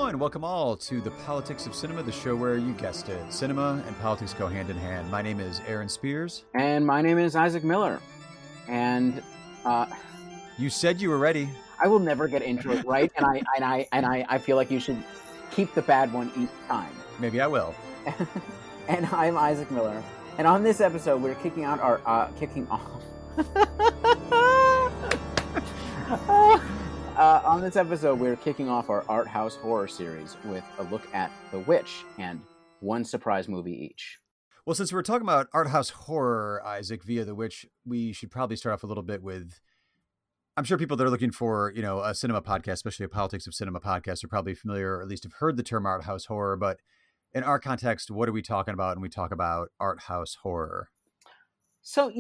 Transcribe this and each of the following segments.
everyone. Welcome all to the Politics of Cinema, the show where you guessed it. Cinema and politics go hand in hand. My name is Aaron Spears. And my name is Isaac Miller. And you said you were ready. I will never get into it right, and I feel like you should keep the bad one each time. Maybe I will. And I'm Isaac Miller. And on this episode, we're kicking off. On this episode, we're kicking off our art house horror series with a look at The Witch and one surprise movie each. Well, since we're talking about art house horror, Isaac, via The Witch, we should probably start off a little bit with, I'm sure people that are looking for, a cinema podcast, especially a Politics of Cinema podcast, are probably familiar, or at least have heard the term art house horror. But in our context, what are we talking about when we talk about art house horror? So,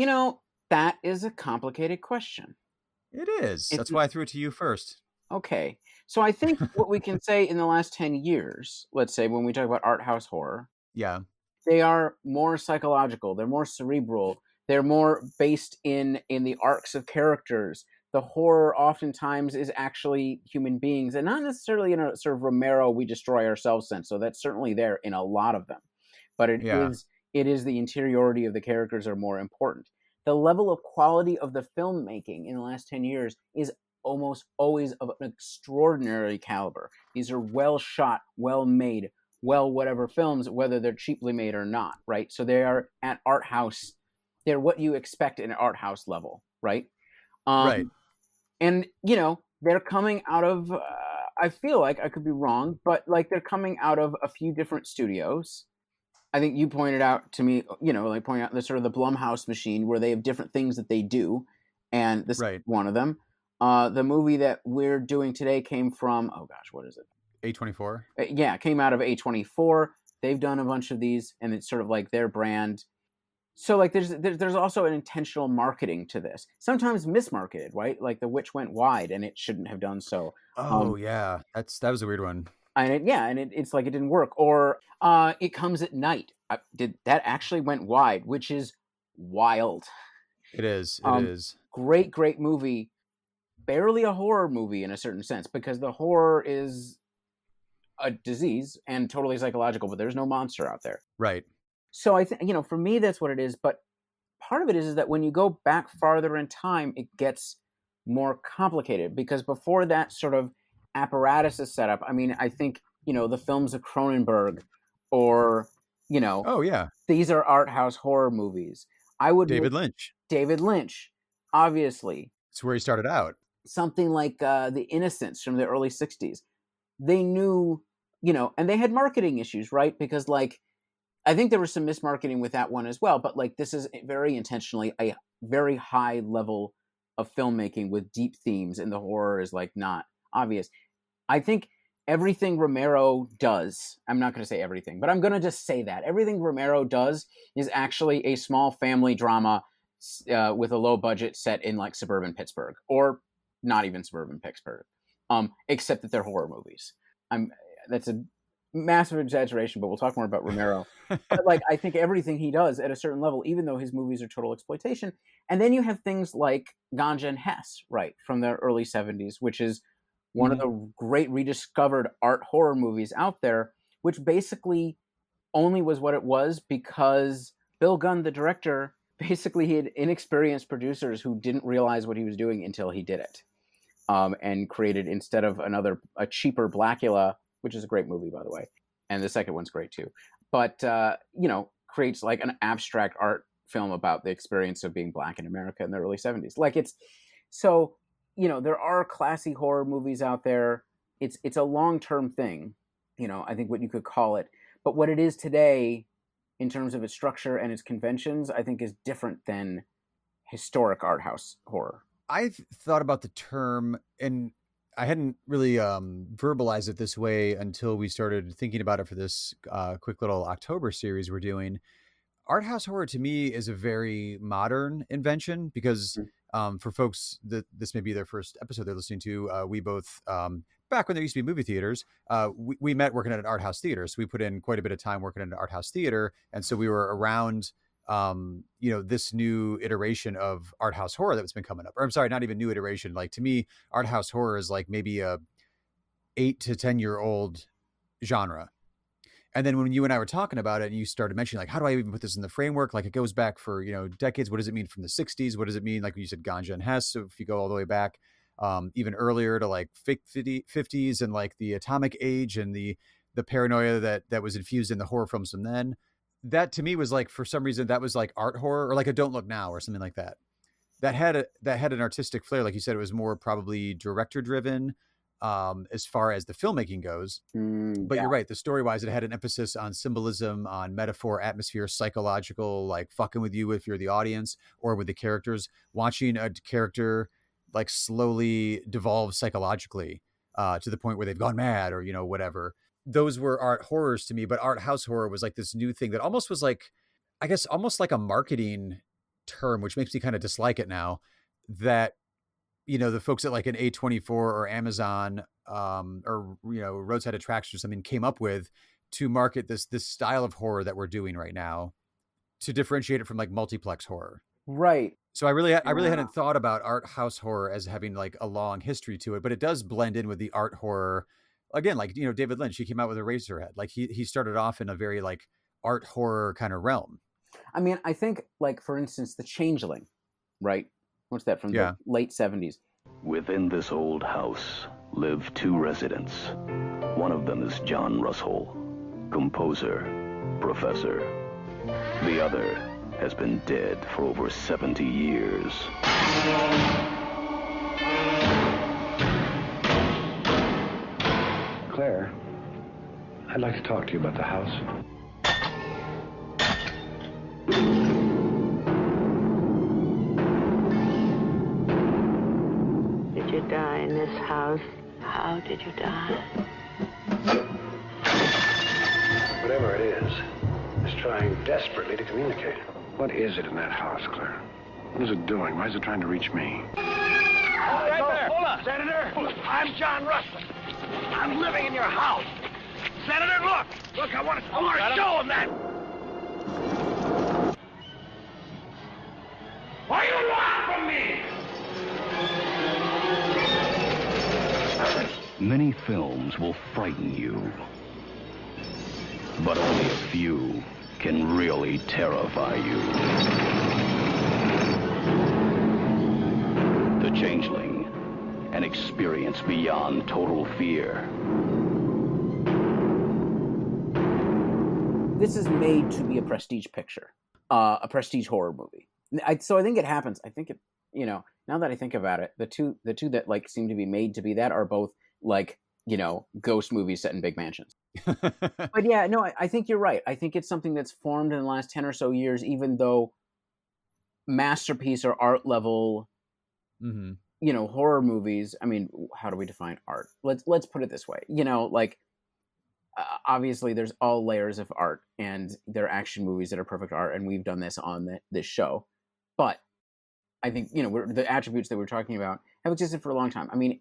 that is a complicated question. It is. That's why I threw it to you first. Okay. So I think what we can say in the last 10 years, let's say when we talk about art house horror, yeah, they are more psychological. They're more cerebral. They're more based in the arcs of characters. The horror oftentimes is actually human beings, and not necessarily in a sort of Romero, we destroy ourselves sense. So that's certainly there in a lot of them. But it is the interiority of the characters that are more important. The level of quality of the filmmaking in the last 10 years is almost always of an extraordinary caliber. These are well shot, well made, whatever films, whether they're cheaply made or not, right? So they are at art house. They're what you expect in an art house level, right? Right. And, they're coming out of, I feel like, I could be wrong, but like they're coming out of a few different studios. I think you pointed out to me, pointing out the sort of the Blumhouse machine where they have different things that they do. And this is one of them. The movie that we're doing today came from, what is it? A24? Yeah, it came out of A24. They've done a bunch of these, and it's sort of like their brand. So like there's also an intentional marketing to this. Sometimes mismarketed, right? Like The Witch went wide, and it shouldn't have done so. Yeah. That was a weird one. It's like it didn't work. Or It Comes at Night. That actually went wide, which is wild. It is. It is. Great movie. Barely a horror movie in a certain sense, because the horror is a disease and totally psychological, but there's no monster out there. Right. So I think, for me, that's what it is. But part of it is that when you go back farther in time, it gets more complicated, because before that sort of apparatus is set up, I think, the films of Cronenberg or, oh yeah, these are art house horror movies. David Lynch, obviously. It's where he started out. Something like The Innocents from the early 60s. They knew, and they had marketing issues, right? Because I think there was some mismarketing with that one as well. But this is very intentionally a very high level of filmmaking with deep themes, and the horror is not obvious. I think everything Romero does, I'm not going to say everything, but I'm going to just say that everything Romero does is actually a small family drama with a low budget set in suburban Pittsburgh, or not even suburban Pittsburgh, except that they're horror movies. That's a massive exaggeration, but we'll talk more about Romero. But I think everything he does at a certain level, even though his movies are total exploitation. And then you have things like Ganja and Hess, right, from the early 70s, which is one of the great rediscovered art horror movies out there, which basically only was what it was because Bill Gunn, the director, basically he had inexperienced producers who didn't realize what he was doing until he did it, and created, instead of a cheaper Blackula, which is a great movie, by the way, and the second one's great too, but creates an abstract art film about the experience of being Black in America in the early 70s. There are classy horror movies out there. It's a long-term thing, I think what you could call it. But what it is today, in terms of its structure and its conventions, I think is different than historic art house horror. I've thought about the term, and I hadn't really verbalized it this way until we started thinking about it for this quick little October series we're doing. Art house horror to me is a very modern invention, because for folks that this may be their first episode they're listening to, we both, back when there used to be movie theaters, we met working at an art house theater. So we put in quite a bit of time working at an art house theater. And so we were around, this new iteration of art house horror that's been coming up. Or I'm sorry, not even new iteration. To me, art house horror is maybe a 8 to 10 year old genre. And then when you and I were talking about it and you started mentioning, like, how do I even put this in the framework? Like, it goes back for, decades. What does it mean from the 60s? What does it mean? Like you said, Ganja and Hess. So if you go all the way back, even earlier to like 50s and like the atomic age and the paranoia that was infused in the horror films from then, that to me was like, for some reason, that was like art horror or like a Don't Look Now or something like that. That had an artistic flair. Like you said, it was more probably director driven as far as the filmmaking goes. But Yeah. you're right. The story wise, it had an emphasis on symbolism, on metaphor, atmosphere, psychological, like fucking with you if you're the audience or with the characters. Watching a character like slowly devolve psychologically to the point where they've gone mad or, whatever. Those were art horrors to me. But art house horror was like this new thing that almost was like, I guess, almost like a marketing term, which makes me kind of dislike it now. That the folks at like an A24 or Amazon or Roadside Attractions or something came up with to market this style of horror that we're doing right now to differentiate it from like multiplex horror. Right. So I really hadn't thought about art house horror as having like a long history to it, but it does blend in with the art horror. Again, like David Lynch, he came out with Eraserhead. Like he started off in a very like art horror kind of realm. I mean, I think, like, for instance, The Changeling, right? What's that, from Yeah. the late 70s? Within this old house live two residents. One of them is John Russell, composer, professor. The other has been dead for over 70 years. Claire, I'd like to talk to you about the house. Did you die in this house? How did you die? Whatever it is trying desperately to communicate. What is it in that house, Claire? What is it doing? Why is it trying to reach me? Right there. Hold on. Senator, I'm John Russell. I'm living in your house. Senator, look. Look, I want to show him that. What do you want from me? Many films will frighten you, but only a few can really terrify you. The Changeling, an experience beyond total fear. This is made to be a prestige picture, a prestige horror movie. So I think it happens. I think it, now that I think about it, the two that like seem to be made to be that are both like, ghost movies set in big mansions. But yeah, no, I think you're right. I think it's something that's formed in the last 10 or so years, even though masterpiece or art level, horror movies. I mean, how do we define art? Let's put it this way. Obviously there's all layers of art, and there are action movies that are perfect art, and we've done this on this show. But I think, the attributes that we're talking about have existed for a long time. I mean,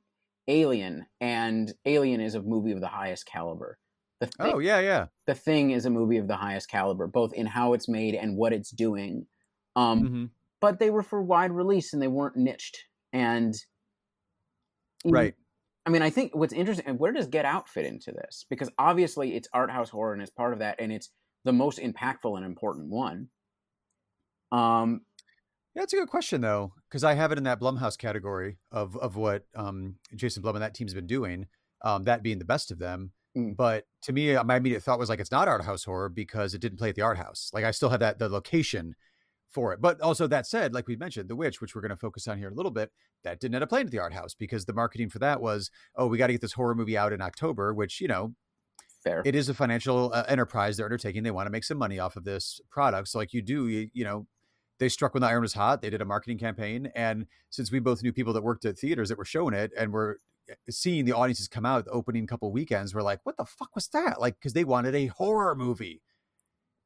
Alien is a movie of the highest caliber. The Thing is a movie of the highest caliber, both in how it's made and what it's doing. But they were for wide release and they weren't niched. And right. I mean, I think what's interesting, where does Get Out fit into this? Because obviously it's art house horror and it's part of that, and it's the most impactful and important one. Yeah, that's a good question though, because I have it in that Blumhouse category of what Jason Blum and that team's been doing, that being the best of them. But to me, my immediate thought was like, it's not art house horror because it didn't play at the art house. Like I still have the location for it. But also that said, like we mentioned, The Witch, which we're going to focus on here in a little bit, that didn't end up playing at the art house because the marketing for that was, we got to get this horror movie out in October, which, fair. It is a financial enterprise they're undertaking. They want to make some money off of this product. So like they struck when the iron was hot. They did a marketing campaign. And since we both knew people that worked at theaters that were showing it and were seeing the audiences come out the opening couple weekends, we're like, what the fuck was that? Like, because they wanted a horror movie.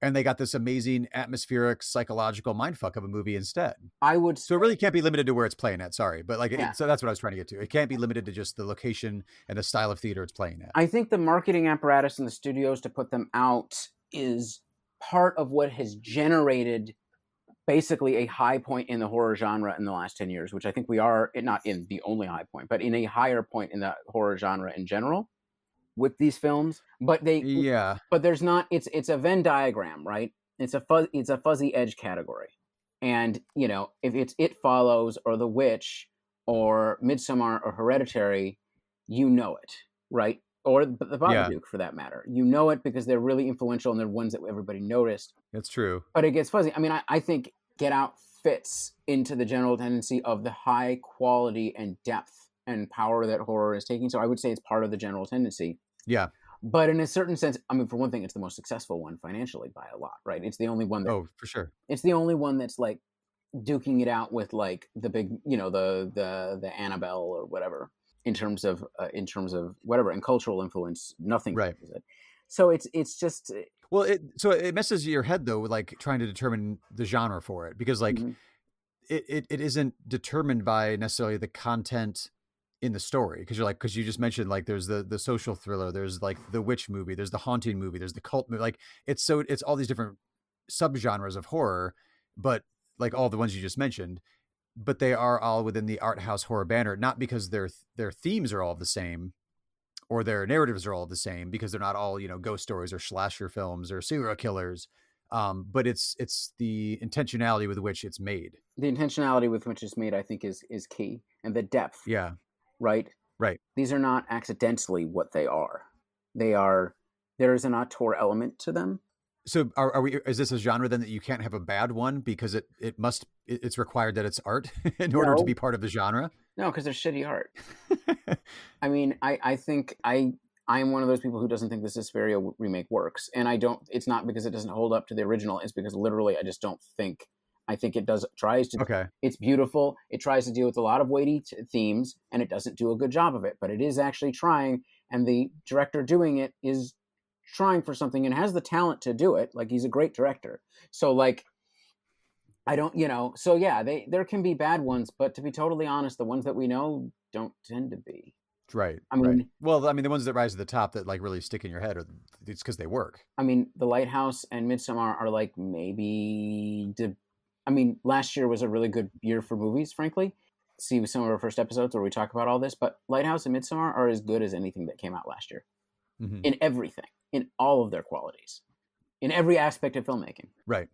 And they got this amazing atmospheric psychological mindfuck of a movie instead. So it really can't be limited to where it's playing at. Sorry. But so that's what I was trying to get to. It can't be limited to just the location and the style of theater it's playing at. I think the marketing apparatus in the studios to put them out is part of what has generated basically a high point in the horror genre in the last 10 years, which I think we are not in the only high point, but in a higher point in the horror genre in general, with these films, but Yeah. but there's not. It's a Venn diagram, right? It's a fuzzy edge category, and if it's It Follows or The Witch or Midsommar or Hereditary, it, right? Or the Babadook, for that matter. It because they're really influential and they're ones that everybody noticed. That's true. But it gets fuzzy. I mean, I think Get Out fits into the general tendency of the high quality and depth and power that horror is taking. So I would say it's part of the general tendency. Yeah. But in a certain sense, I mean, for one thing, it's the most successful one financially by a lot, right? It's the only one that, Oh, for sure. It's the only one that's like duking it out with like the big, the Annabelle or whatever. In terms of whatever, and cultural influence, nothing right. It. So it's just well, it messes your head though, like trying to determine the genre for it, because like it isn't determined by necessarily the content in the story, because you just mentioned like there's the social thriller, there's like the witch movie, there's the haunting movie, there's the cult movie, like it's all these different subgenres of horror, but like all the ones you just mentioned. But they are all within the art house horror banner, not because their themes are all the same or their narratives are all the same, because they're not all, ghost stories or slasher films or serial killers. But it's the intentionality with which it's made. The intentionality with which it's made, I think, is key. And the depth. Yeah. Right? Right. These are not accidentally what they are. There is an auteur element to them. So is this a genre then that you can't have a bad one because it's required that it's art in order to be part of the genre? No, because they're shitty art. I mean, I think I am one of those people who doesn't think the Suspiria remake works. And it's not because it doesn't hold up to the original. It's because literally I just don't think, I think it tries to. Okay. It's beautiful. It tries to deal with a lot of weighty themes and it doesn't do a good job of it, but it is actually trying. And the director doing it is trying for something and has the talent to do it. Like, he's a great director. So like, I don't, so yeah, there can be bad ones, but to be totally honest, the ones that we know don't tend to be. Right. I mean, right. Well, I mean, the ones that rise to the top that like really stick in your head it's because they work. I mean, The Lighthouse and Midsommar are like last year was a really good year for movies, frankly. See some of our first episodes where we talk about all this, but Lighthouse and Midsommar are as good as anything that came out last year. Mm-hmm. In everything, in all of their qualities, in every aspect of filmmaking. Right.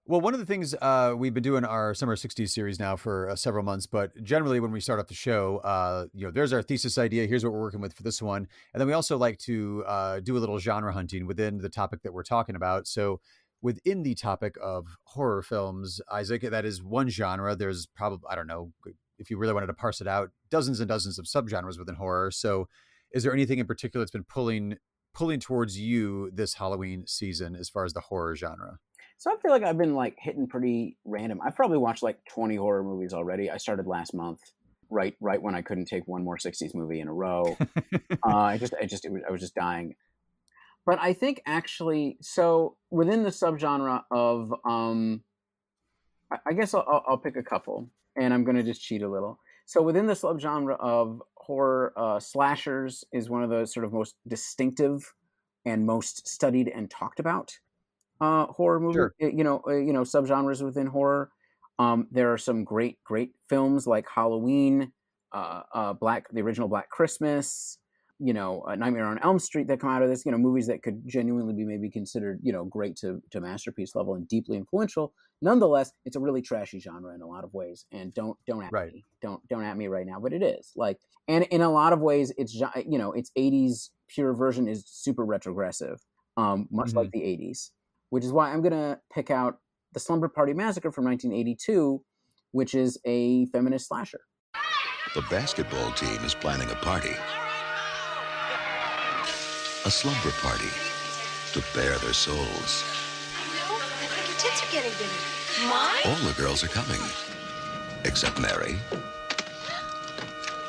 Well, one of the things we've been doing our Summer 60s series now for several months, but generally when we start off the show, there's our thesis idea. Here's what we're working with for this one. And then we also like to do a little genre hunting within the topic that we're talking about. So within the topic of horror films, Isaac, that is one genre. There's probably, I don't know, if you really wanted to parse it out, dozens and dozens of subgenres within horror. So is there anything in particular that's been pulling towards you this Halloween season as far as the horror genre? So I feel like I've been like hitting pretty random. I've probably watched like 20 horror movies already. I started last month, right when I couldn't take one more 60s movie in a row. I was just dying. But I think actually, so within the subgenre of, I guess I'll pick a couple, and I'm going to just cheat a little. So within the subgenre of horror, slashers is one of the sort of most distinctive and most studied and talked about horror movies. Sure. Subgenres within horror. There are some great films like Halloween, the original Black Christmas, Nightmare on Elm Street that come out of this. Movies that could genuinely be maybe considered great to masterpiece level and deeply influential. Nonetheless, it's a really trashy genre in a lot of ways. And don't at me, don't at me right now, but it is like, and in a lot of ways, it's its 80s pure version is super retrogressive, much like the 80s. Which is why I'm going to pick out the Slumber Party Massacre from 1982, which is a feminist slasher. The basketball team is planning a party. A slumber party to bare their souls. No, I think your tits are getting bigger. Mine? All the girls are coming, except Mary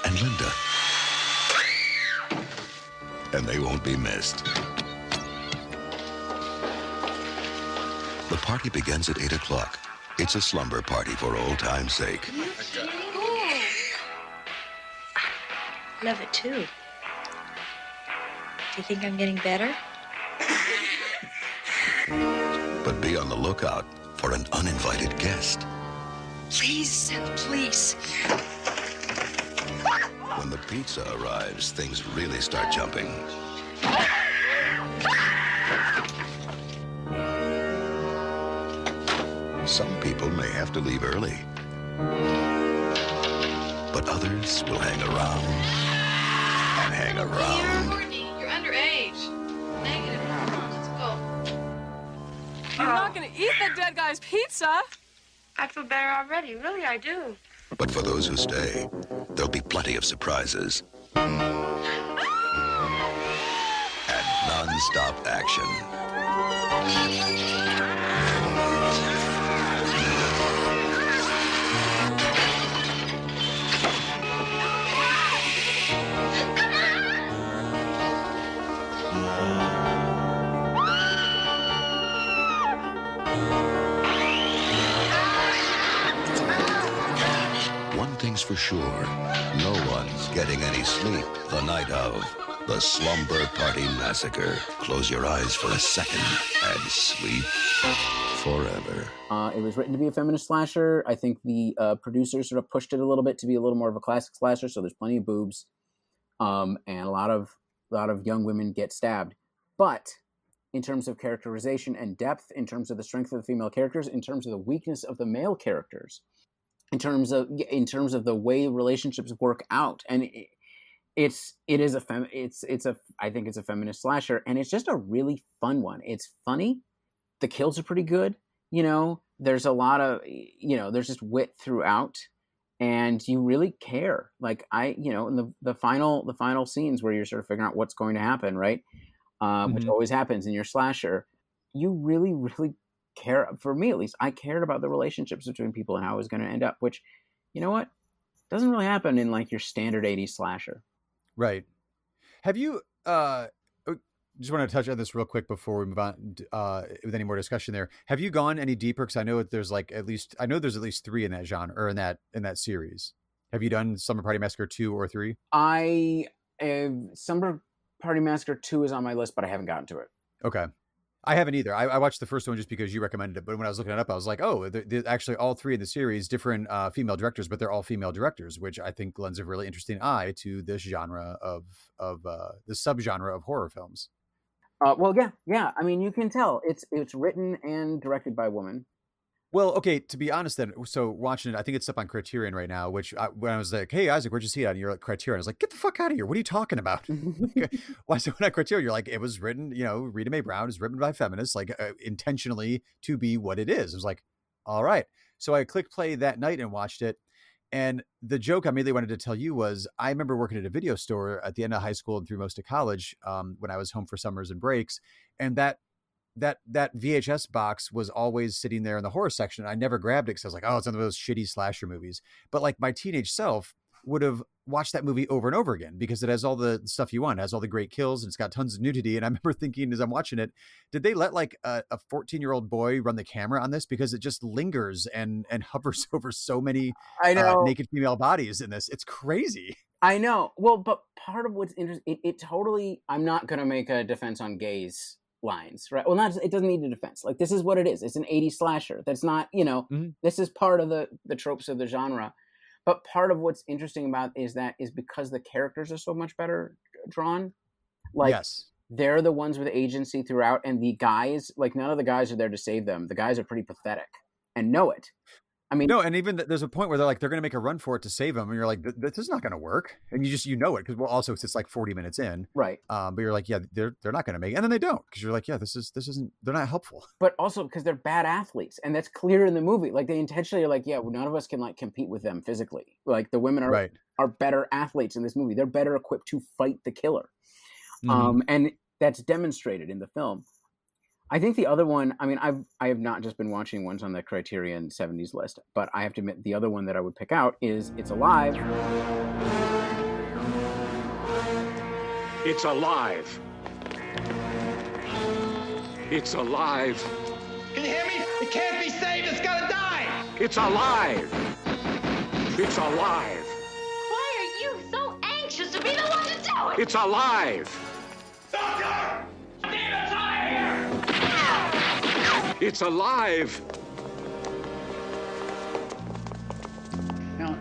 and Linda. And they won't be missed. The party begins at 8 o'clock. It's a slumber party for old time's sake. Love it too. Do you think I'm getting better? But be on the lookout for an uninvited guest. Please, please. When the pizza arrives, things really start jumping. Some people may have to leave early, but others will hang around and hang around. Courtney, you're underage. Negative. Come on, let's go. You're not gonna eat the dead guy's pizza. I feel better already. Really, I do. But for those who stay, there'll be plenty of surprises and non-stop action. One thing's for sure, no one's getting any sleep the night of the Slumber Party Massacre. Close your eyes for a second and sleep forever. It was written to be a feminist slasher. I think the producers sort of pushed it a little bit to be a little more of a classic slasher, so there's plenty of boobs, and a lot of young women get stabbed. But in terms of characterization and depth, in terms of the strength of the female characters, in terms of the weakness of the male characters, in terms of the way relationships work out, and I think it's a feminist slasher, and it's just a really fun one. It's funny. The kills are pretty good. There's a lot of, there's just wit throughout, and you really care. Like in the final scenes where you're sort of figuring out what's going to happen, right? Which always happens in your slasher. You really, really care. For me, at least, I cared about the relationships between people and how it was going to end up, which, you know what? Doesn't really happen in like your standard 80s slasher. Right. Have you, just want to touch on this real quick before we move on with any more discussion there. Have you gone any deeper? Because I know there's at least 3 in that genre, or in that series. Have you done Slumber Party Massacre 2 or 3? Slumber Party Massacre 2 is on my list, but I haven't gotten to it. Okay. I haven't either. I watched the first one just because you recommended it. But when I was looking it up, I was like, oh, they're actually all 3 in the series, different female directors, but they're all female directors, which I think lends a really interesting eye to this genre of the subgenre of horror films. Well, yeah. I mean, you can tell it's written and directed by a woman. Well, okay, to be honest then, so watching it, I think it's up on Criterion right now, which when I was like, hey, Isaac, where'd you see it? And you're like, Criterion. I was like, get the fuck out of here. What are you talking about? Why so when I Criterion, you're like, it was written, Rita Mae Brown is written by feminists, intentionally to be what it is. I was like, all right. So I clicked play that night and watched it. And the joke I immediately wanted to tell you was, I remember working at a video store at the end of high school and through most of college when I was home for summers and breaks. And that VHS box was always sitting there in the horror section. I never grabbed it because I was like, oh, it's one of those shitty slasher movies. But like my teenage self would have watched that movie over and over again because it has all the stuff you want. It has all the great kills and it's got tons of nudity. And I remember thinking as I'm watching it, did they let like a 14-year-old boy run the camera on this? Because it just lingers and hovers over so many naked female bodies in this. It's crazy. I know. Well, but part of what's interesting, it totally, I'm not going to make a defense on gays lines, right? Well, it doesn't need a defense. Like, this is what it is. It's an 80s slasher. That's not, this is part of the tropes of the genre. But part of what's interesting about is because the characters are so much better drawn. Like, yes, they're the ones with agency throughout, and the guys, like, none of the guys are there to save them. The guys are pretty pathetic and know it. I mean, no, and even there's a point where they're going to make a run for it to save them, and you're like, this is not going to work, and you know it because also it's like 40 minutes in, right? But you're like, yeah, they're not going to make it, and then they don't because you're like, yeah, this isn't, they're not helpful. But also because they're bad athletes, and that's clear in the movie. Like, they intentionally are like, yeah, well, none of us can like compete with them physically. Like, the women are better athletes in this movie. They're better equipped to fight the killer, and that's demonstrated in the film. I think the other one, I mean, I have not just been watching ones on the Criterion 70s list, but I have to admit the other one that I would pick out is It's Alive. It's alive. It's alive. Can you hear me? It can't be saved. It's gotta die. It's alive. It's alive. Why are you so anxious to be the one to do it? It's alive. Doctor! Demons out of here! It's alive. No,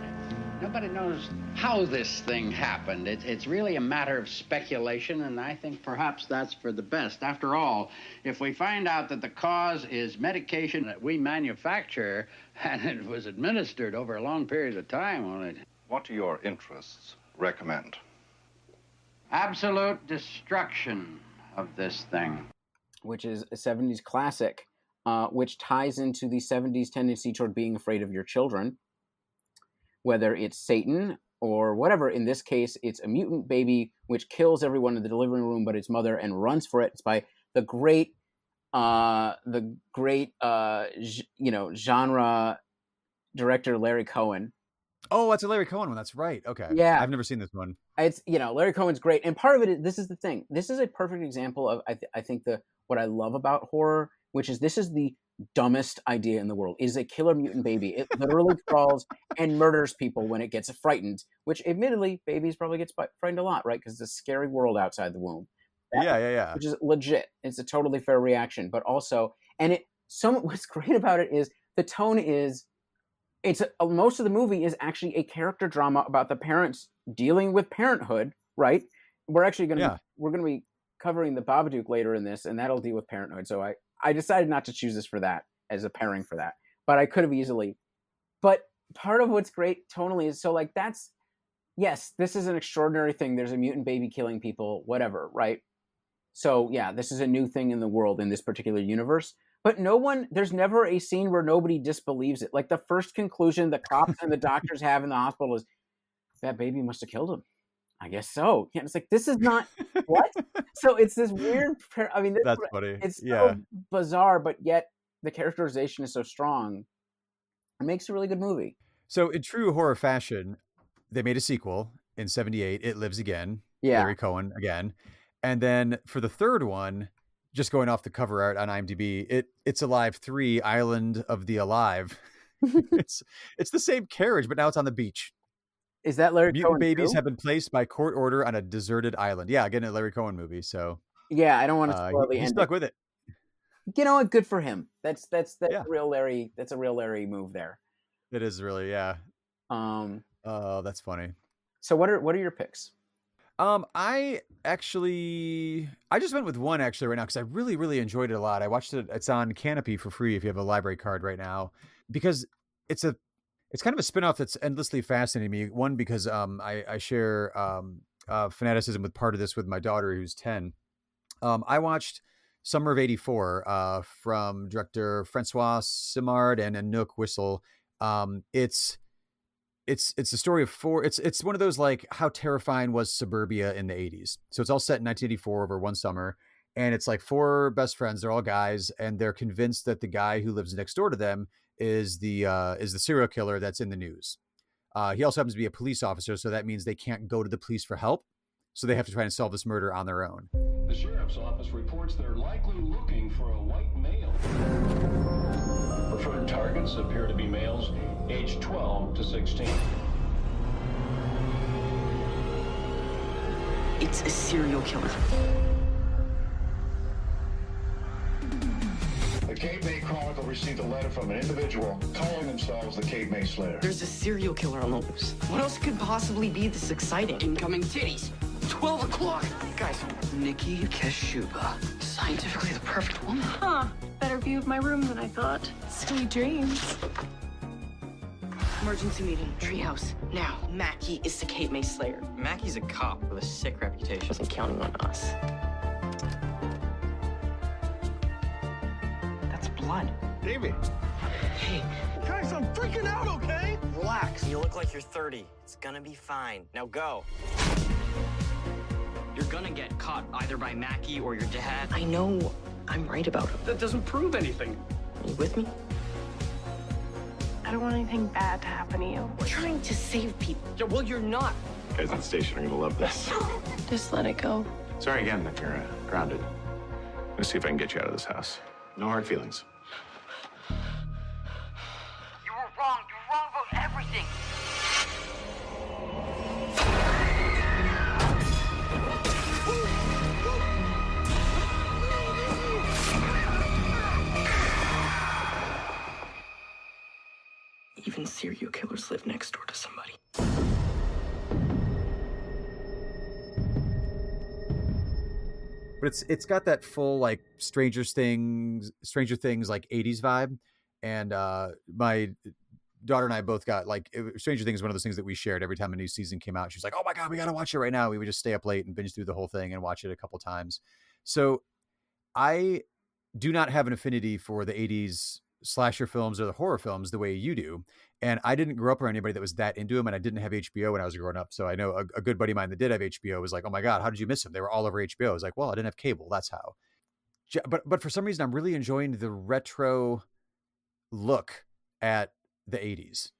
nobody Nobody knows how this thing happened. It's really a matter of speculation, and I think perhaps that's for the best. After all, if we find out that the cause is medication that we manufacture and it was administered over a long period of time, well, What do your interests recommend? Absolute destruction of this thing. Which is a 70s classic, which ties into the 70s tendency toward being afraid of your children. Whether it's Satan or whatever. In this case, it's a mutant baby which kills everyone in the delivery room but its mother and runs for it. It's by the great genre director Larry Cohen. Oh, that's a Larry Cohen one. That's right. Okay. Yeah. I've never seen this one. It's, Larry Cohen's great. And part of it is, this is the thing. This is a perfect example of, I think, what I love about horror, which is this is the dumbest idea in the world. It is a killer mutant baby. It literally crawls and murders people when it gets frightened, which admittedly, babies probably get frightened a lot, right? Because it's a scary world outside the womb. Yeah. Which is legit. It's a totally fair reaction. But also, what's great about it is the tone is, most of the movie is actually a character drama about the parents dealing with parenthood, right? We're actually going to be covering the Babadook later in this, and that'll deal with parenthood. So I decided not to choose this for that as a pairing for that, but I could have easily. But part of what's great tonally is yes, this is an extraordinary thing. There's a mutant baby killing people, whatever, right? So yeah, this is a new thing in the world in this particular universe. But there's never a scene where nobody disbelieves it. Like the first conclusion the cops and the doctors have in the hospital is, that baby must have killed him. I guess so. Yeah, it's like, this is not what? So it's this weird. That's funny. It's so bizarre, but yet the characterization is so strong. It makes a really good movie. So in true horror fashion, they made a sequel in '78. It Lives Again. Yeah. Larry Cohen again. And then for the third one, just going off the cover art on IMDb, It's Alive 3: Island of the Alive. It's the same carriage, but now it's on the beach. Is that Larry Mutant Cohen babies too? have been placed by court order on a deserted island. Yeah, again, a Larry Cohen movie. So yeah, I don't want to spoil the ending. He stuck with it. You know what? Good for him. That's Yeah. real Larry. That's a real Larry move there. It is really, yeah. Oh, that's funny. So what are your picks? I just went with one actually right now because I really, really enjoyed it a lot. I watched it. It's on Canopy for free if you have a library card right now, because it's kind of a spinoff that's endlessly fascinating me. One, because I share fanaticism with part of this with my daughter who's 10. I watched Summer of '84 from director Francois Simard and Anouk Wissel. It's the story of four. It's one of those like how terrifying was suburbia in the 80s. So it's all set in 1984 over one summer, and it's like four best friends. They're all guys, and they're convinced that the guy who lives next door to them is the serial killer that's in the news. He also happens to be a police officer, so that means they can't go to the police for help. So they have to try and solve this murder on their own. The sheriff's office reports they're likely looking for a white male. Preferred targets appear to be males aged 12 to 16. It's a serial killer. The Cape May Chronicle received a letter from an individual calling themselves the Cape May Slayer. There's a serial killer on the loose. What else could possibly be this exciting? Incoming titties. 12 o'clock. Guys, Nikki Keshuba. Scientifically the perfect woman. Huh. Better view of my room than I thought. Sweet dreams. Emergency meeting. Treehouse. Now. Mackie is the Cape May Slayer. Mackie's a cop with a sick reputation. Wasn't counting on us. That's blood. Davey. Hey. Guys, I'm freaking out, okay? Relax. You look like you're 30. It's gonna be fine. Now go. You're gonna get caught either by Mackie or your dad. I know I'm right about him. That doesn't prove anything. Are you with me? I don't want anything bad to happen to you. We're trying to save people. Yeah, well, you're not. Guys on station are gonna love this. Just let it go. Sorry again that you're grounded. Let's see if I can get you out of this house. No hard feelings. You were wrong. You're wrong about everything. Even serial killers live next door to somebody. but it's got that full like Stranger Things like 80s vibe. And my daughter and I both got like Stranger Things is one of those things that we shared every time a new season came out. She was like, "Oh my God, we got to watch it right now." We would just stay up late and binge through the whole thing and watch it a couple times. So I do not have an affinity for the 80s slasher films or the horror films the way you do. And I didn't grow up around anybody that was that into them. And I didn't have HBO when I was growing up. So I know a good buddy of mine that did have HBO was like, "Oh my God, how did you miss them? They were all over HBO." I was like, "Well, I didn't have cable. That's how." But for some reason, I'm really enjoying the retro look at the 80s.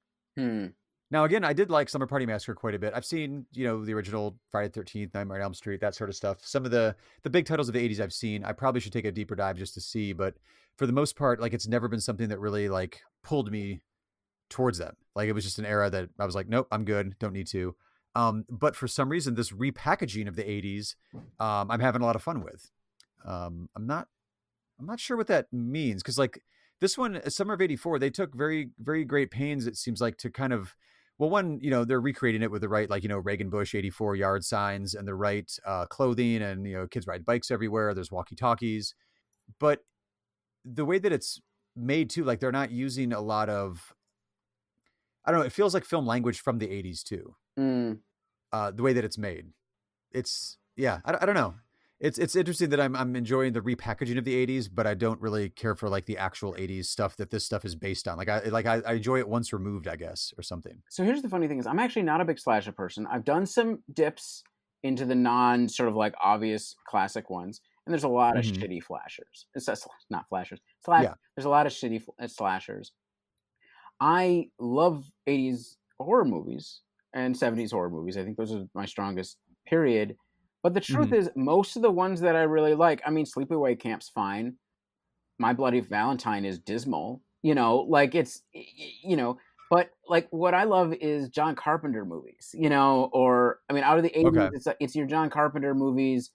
Now, again, I did like Summer Party Massacre quite a bit. I've seen, the original Friday the 13th, Nightmare on Elm Street, that sort of stuff. Some of the big titles of the 80s I've seen. I probably should take a deeper dive just to see. But for the most part, like, it's never been something that really, like, pulled me towards them. Like, it was just an era that I was like, nope, I'm good. Don't need to. But for some reason, this repackaging of the 80s, I'm having a lot of fun with. I'm not sure what that means. Because, like, this one, Summer of 84, they took very, very great pains, it seems like, to kind of, well, one, they're recreating it with the right, like, Reagan Bush 84 yard signs and the right clothing, and, kids ride bikes everywhere. There's walkie-talkies. But the way that it's made too, like, they're not using a lot of, I don't know, it feels like film language from the 80s too. The way that it's made. It's, yeah, I don't know. It's interesting that I'm enjoying the repackaging of the 80s, but I don't really care for like the actual 80s stuff that this stuff is based on. I enjoy it once removed, I guess, or something. So here's the funny thing is I'm actually not a big slasher person. I've done some dips into the non sort of like obvious classic ones, and there's a lot of shitty flashers. It's not flashers. There's a lot of shitty slashers. I love 80s horror movies and 70s horror movies. I think those are my strongest period. But the truth is, most of the ones that I really like, I mean, Sleepaway Camp's fine. My Bloody Valentine is dismal. But like what I love is John Carpenter movies, or, I mean, out of the 80s, it's your John Carpenter movies.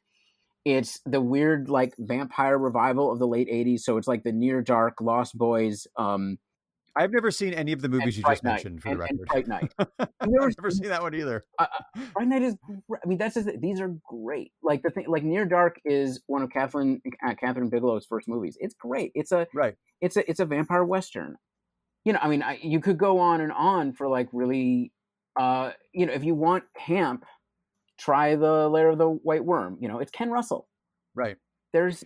It's the weird, like, vampire revival of the late 80s. So it's like the Near Dark, Lost Boys, I've never seen any of the movies you just mentioned, for the record. And Fright Night. I've never seen that one either. Fright Night is, I mean, these are great. Like the thing, like Near Dark is one of Catherine Bigelow's first movies. It's great. It's a vampire Western. I mean, you could go on and on for like really, if you want camp, try The Lair of the White Worm. It's Ken Russell. Right. Yes,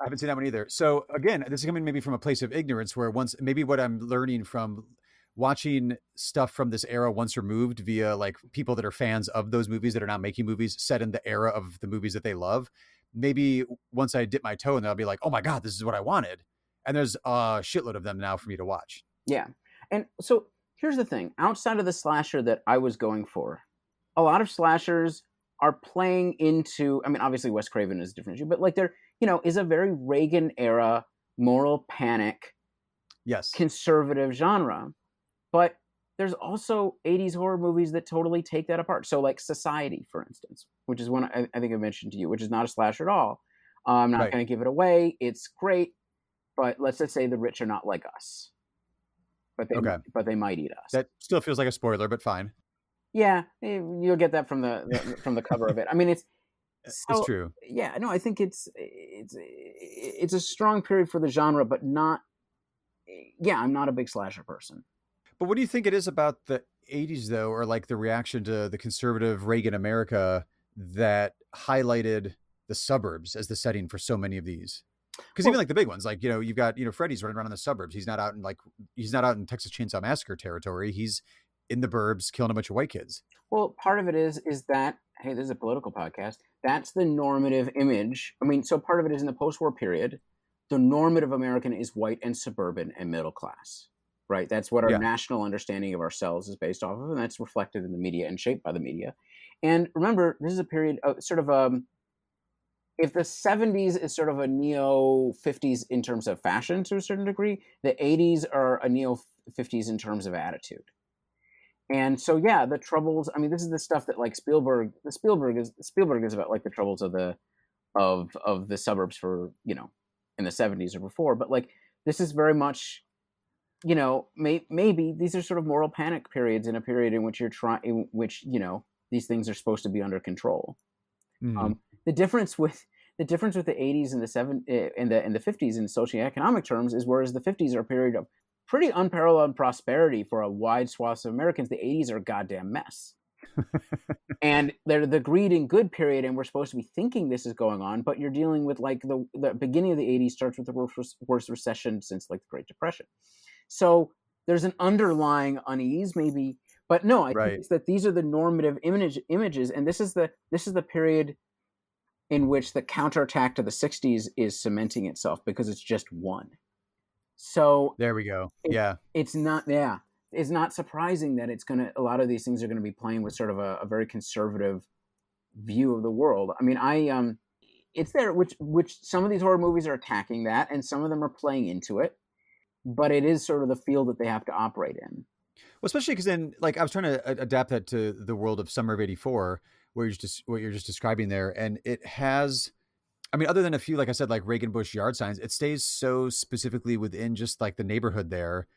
I haven't seen that one either. So again, this is coming maybe from a place of ignorance where maybe what I'm learning from watching stuff from this era once removed via like people that are fans of those movies that are now making movies set in the era of the movies that they love. Maybe once I dip my toe in there, I'll be like, oh my God, this is what I wanted. And there's a shitload of them now for me to watch. Yeah. And so here's the thing. Outside of the slasher that I was going for, a lot of slashers are playing into, I mean, obviously Wes Craven is a different issue, but like they're, is a very Reagan era moral panic, conservative genre. But there's also 80s horror movies that totally take that apart. So like Society, for instance, which is one I think I mentioned to you, which is not a slasher at all. I'm not going to give it away. It's great. But let's just say the rich are not like us. But they might eat us. That still feels like a spoiler, but fine. Yeah, you'll get that from the cover of it. I mean, it's true. Yeah, no, I think it's a strong period for the genre, but not. Yeah, I'm not a big slasher person. But what do you think it is about the 80s, though, or like the reaction to the conservative Reagan America that highlighted the suburbs as the setting for so many of these? Because even like the big ones, like, you've got, Freddy's running around in the suburbs. He's not out in Texas Chainsaw Massacre territory. He's in the burbs killing a bunch of white kids. Well, part of it is that, hey, this is a political podcast. That's the normative image. I mean, so part of it is in the post-war period, the normative American is white and suburban and middle class, right? That's what our national understanding of ourselves is based off of, and that's reflected in the media and shaped by the media. And remember, this is a period of sort of if the 70s is sort of a neo-50s in terms of fashion to a certain degree, the 80s are a neo-50s in terms of attitude. And so, yeah, the troubles. I mean, this is the stuff that like Spielberg is about, like the troubles of the suburbs for in the 70s or before. But like this is very much, maybe these are sort of moral panic periods in a period in which these things are supposed to be under control. Mm-hmm. The difference with the difference with the 80s and the 50s in socioeconomic terms is, whereas the 50s are a period of pretty unparalleled prosperity for a wide swath of Americans, the 80s are a goddamn mess. And they're the greed and good period, and we're supposed to be thinking this is going on, but you're dealing with like the beginning of the 80s starts with the worst recession since like the Great Depression. So there's an underlying unease maybe, but no, I think it's that these are the normative images, and this is the period in which the counterattack to the 60s is cementing itself because it's just one. So there we go. It's not surprising that a lot of these things are going to be playing with sort of a very conservative view of the world. I mean, it's there, which some of these horror movies are attacking that, and some of them are playing into it, but it is sort of the field that they have to operate in. Well, especially because then, like, I was trying to adapt that to the world of Summer of '84, where what you're just describing there, and it has, I mean, other than a few, like I said, like Reagan Bush yard signs, it stays so specifically within just like the neighborhood there.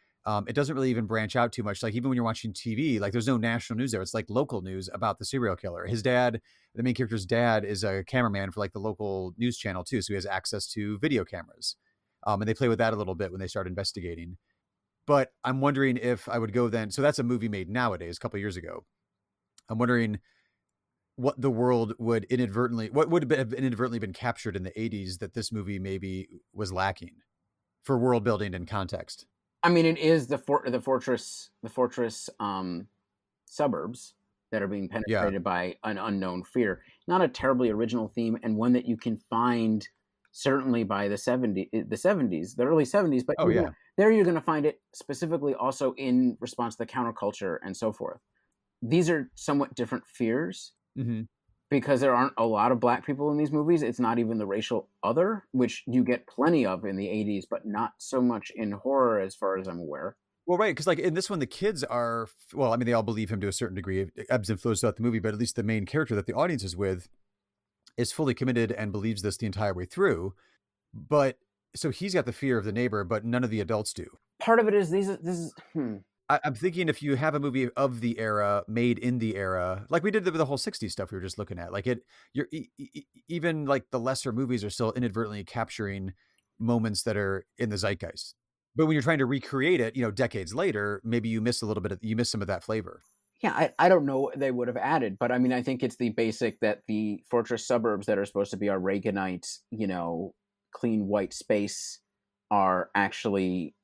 It doesn't really even branch out too much. Like even when you're watching TV, like there's no national news there. It's like local news about the serial killer. His dad, the main character's dad, is a cameraman for like the local news channel too. So he has access to video cameras. And they play with that a little bit when they start investigating. But I'm wondering if I would go then. So that's a movie made nowadays, a couple of years ago. I'm wondering what the world would have inadvertently been captured in the 80s that this movie maybe was lacking for world building and context. I mean, it is the fortress suburbs that are being penetrated by an unknown fear. Not a terribly original theme, and one that you can find certainly by the early 70s. But there you're going to find it specifically also in response to the counterculture and so forth. These are somewhat different fears because there aren't a lot of black people in these movies. It's not even the racial other, which you get plenty of in the 80s, but not so much in horror as far as I'm aware. Well, right, because like in this one, the kids are, well, I mean, they all believe him to a certain degree. It ebbs and flows throughout the movie, but at least the main character that the audience is with is fully committed and believes this the entire way through. But so he's got the fear of the neighbor, but none of the adults do. Part of it is I'm thinking if you have a movie of the era, made in the era, like we did with the whole 60s stuff we were just looking at, like even like the lesser movies are still inadvertently capturing moments that are in the zeitgeist. But when you're trying to recreate it, decades later, maybe you miss some of that flavor. Yeah, I don't know what they would have added, but I mean, I think it's the basic that the fortress suburbs that are supposed to be our Reaganite, clean white space are actually,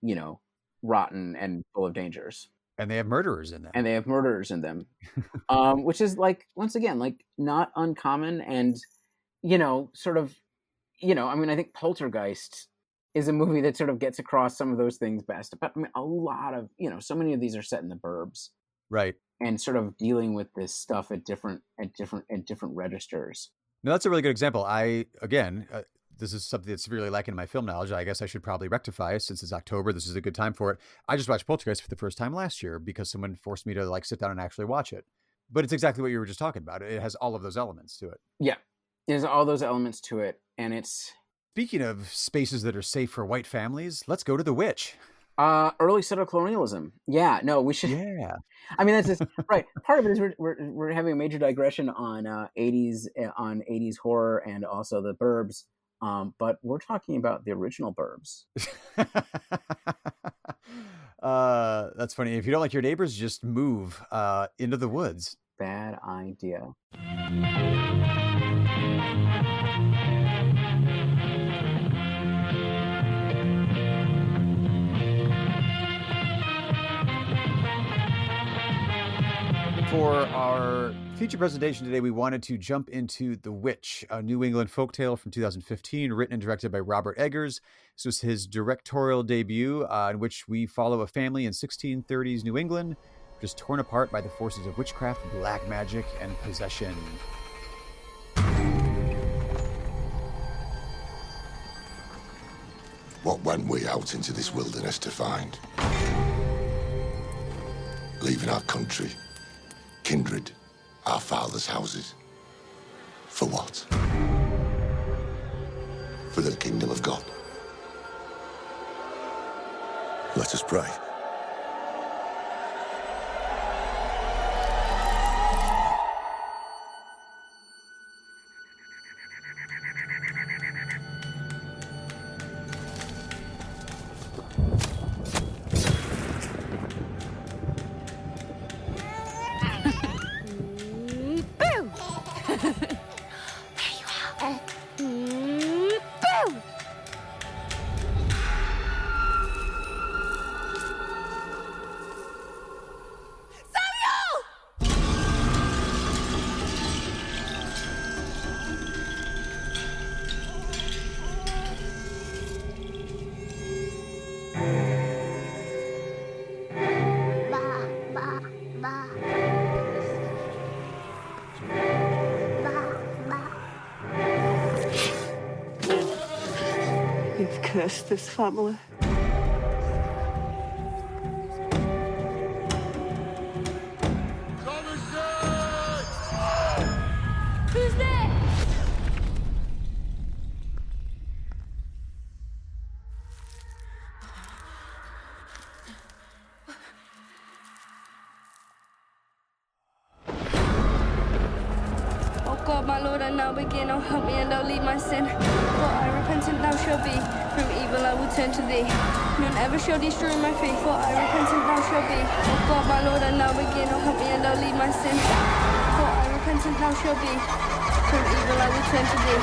rotten and full of dangers. And they have murderers in them. Which is like, once again, like not uncommon and, sort of, I mean, I think Poltergeist is a movie that sort of gets across some of those things best. But I mean, a lot of, so many of these are set in the burbs. Right. And sort of dealing with this stuff at different registers. No, that's a really good example. This is something that's severely lacking in my film knowledge. I guess I should probably rectify since it's October. This is a good time for it. I just watched Poltergeist for the first time last year because someone forced me to like sit down and actually watch it. But it's exactly what you were just talking about. It has all of those elements to it. Yeah, it has all those elements to it. And it's... Speaking of spaces that are safe for white families, let's go to The Witch. Early settler colonialism. Yeah, no, we should. Yeah. I mean, that's just right. Part of it is we're having a major digression on 80s horror and also the burbs. But we're talking about the original burbs. That's funny. If you don't like your neighbors, just move into the woods. Bad idea. For our feature presentation today, we wanted to jump into The Witch, a New England folktale from 2015, written and directed by Robbert Eggers. This was his directorial debut, in which we follow a family in 1630s New England, just torn apart by the forces of witchcraft, black magic, and possession. What went we out into this wilderness to find? Leaving our country, kindred, our fathers' houses. For what? For the kingdom of God. Let us pray. Curse this family. Who's there? Oh God, my Lord, I now begin. Oh, help me and don't leave my sin. For I repentant thou shalt be. From evil I will turn to thee. None ever shall destroy my faith. For I repentant thou shalt be. Oh God, my Lord, I now begin. Oh, help me and don't leave my sin. For I repentant thou shalt be. From evil I will turn to thee.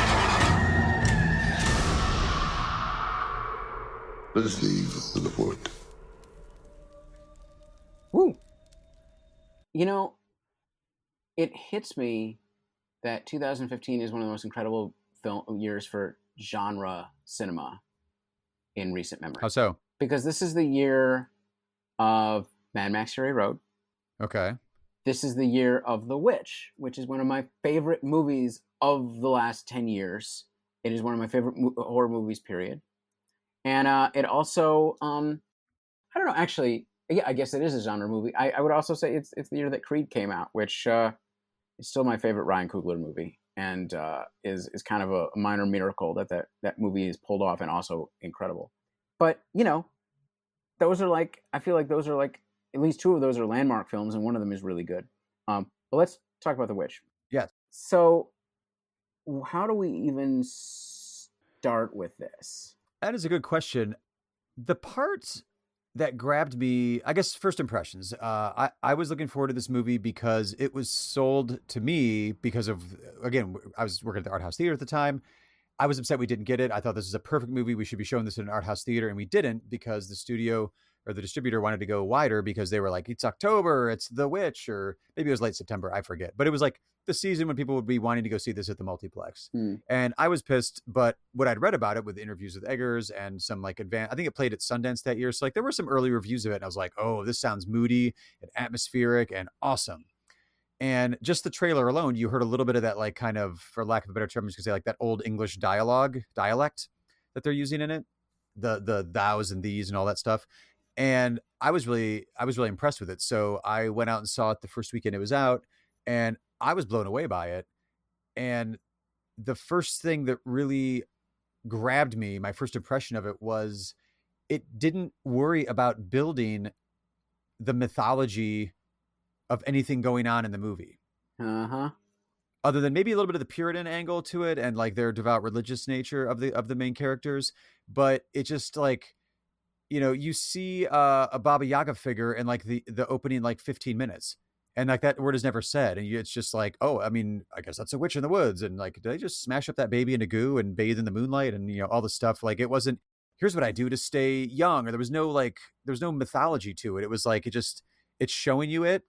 Let's leave the wood. Woo! You know, it hits me that 2015 is one of the most incredible years for genre cinema in recent memory. How so? Because this is the year of Mad Max Fury Road. Okay. This is the year of The Witch, which is one of my favorite movies of the last 10 years. It is one of my favorite horror movies, period. And it also, I don't know, actually, yeah, I guess it is a genre movie. I would also say it's the year that Creed came out, which is still my favorite Ryan Coogler movie, and is kind of a minor miracle that movie is pulled off and also incredible. But, you know, those are like, I feel like those are like, at least two of those are landmark films, and one of them is really good. But let's talk about The Witch. Yes. So how do we even start with this? That is a good question. The parts that grabbed me, I guess, first impressions. I was looking forward to this movie because it was sold to me because of, again, I was working at the Art House Theater at the time. I was upset we didn't get it. I thought this is a perfect movie. We should be showing this in an art house theater, and we didn't because the studio or the distributor wanted to go wider because they were like, it's October, it's The Witch, or maybe it was late September, I forget. But it was like the season when people would be wanting to go see this at the multiplex. And I was pissed, but what I'd read about it with interviews with Eggers and some like I think it played at Sundance that year. So like there were some early reviews of it, and I was like, oh, this sounds moody and atmospheric and awesome. And just the trailer alone, you heard a little bit of that, like kind of, for lack of a better term, I was gonna say like that old English dialect that they're using in it, the thous and these and all that stuff. And I was really impressed with it. So I went out and saw it the first weekend it was out, and I was blown away by it. And the first thing that really grabbed me, my first impression of it, was it didn't worry about building the mythology of anything going on in the movie. Other than maybe a little bit of the Puritan angle to it and like their devout religious nature of the main characters. But it just like, you know, you see a Baba Yaga figure in like the opening like 15 minutes. And like that word is never said. And it's just like, oh, I mean, I guess that's a witch in the woods. And like, did they just smash up that baby into goo and bathe in the moonlight and, you know, all the stuff? Like, it wasn't, here's what I do to stay young. Or there was no mythology to it. It was like, it's showing you it,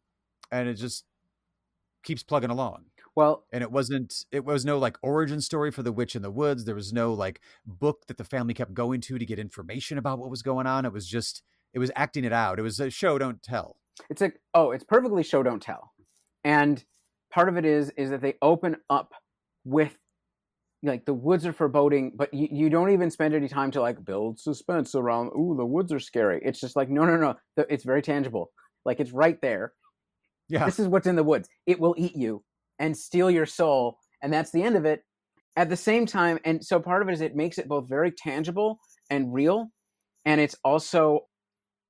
and it just keeps plugging along. Well, and it was no like origin story for the witch in the woods. There was no like book that the family kept going to get information about what was going on. It was acting it out. It was a show, don't tell. It's like, oh, it's perfectly show, don't tell. And part of it is that they open up with like the woods are foreboding, but you don't even spend any time to like build suspense around, ooh, the woods are scary. It's just like, no. It's very tangible. Like it's right there. Yeah. This is what's in the woods. It will eat you and steal your soul. And that's the end of it. At the same time, and so part of it is it makes it both very tangible and real. And it's also,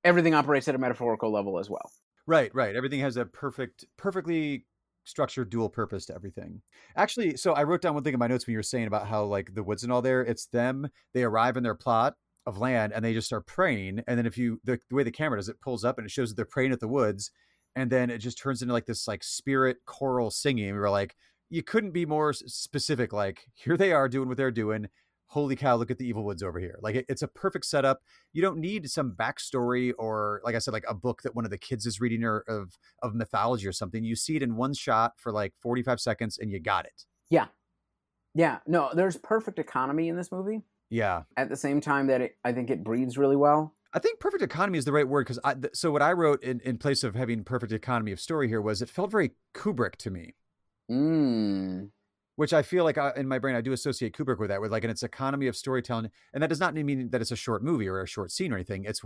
everything operates at a metaphorical level as well. Right. Everything has a perfectly structured dual purpose to everything. Actually, so I wrote down one thing in my notes when you were saying about how like the woods and all there, it's them, they arrive in their plot of land and they just start praying. And then the way the camera does, it pulls up and it shows that they're praying at the woods. And then it just turns into like this like spirit choral singing. We were like, you couldn't be more specific. Like, here they are doing what they're doing. Holy cow, look at the evil woods over here. Like it's a perfect setup. You don't need some backstory or, like I said, like a book that one of the kids is reading or of mythology or something. You see it in one shot for like 45 seconds and you got it. Yeah. No, there's perfect economy in this movie. Yeah. At the same time that I think it breathes really well. I think perfect economy is the right word, because so what I wrote in place of having perfect economy of story here was it felt very Kubrick to me. which I feel like in my brain I do associate Kubrick with that, with like, and it's economy of storytelling, and that does not mean that it's a short movie or a short scene or anything. It's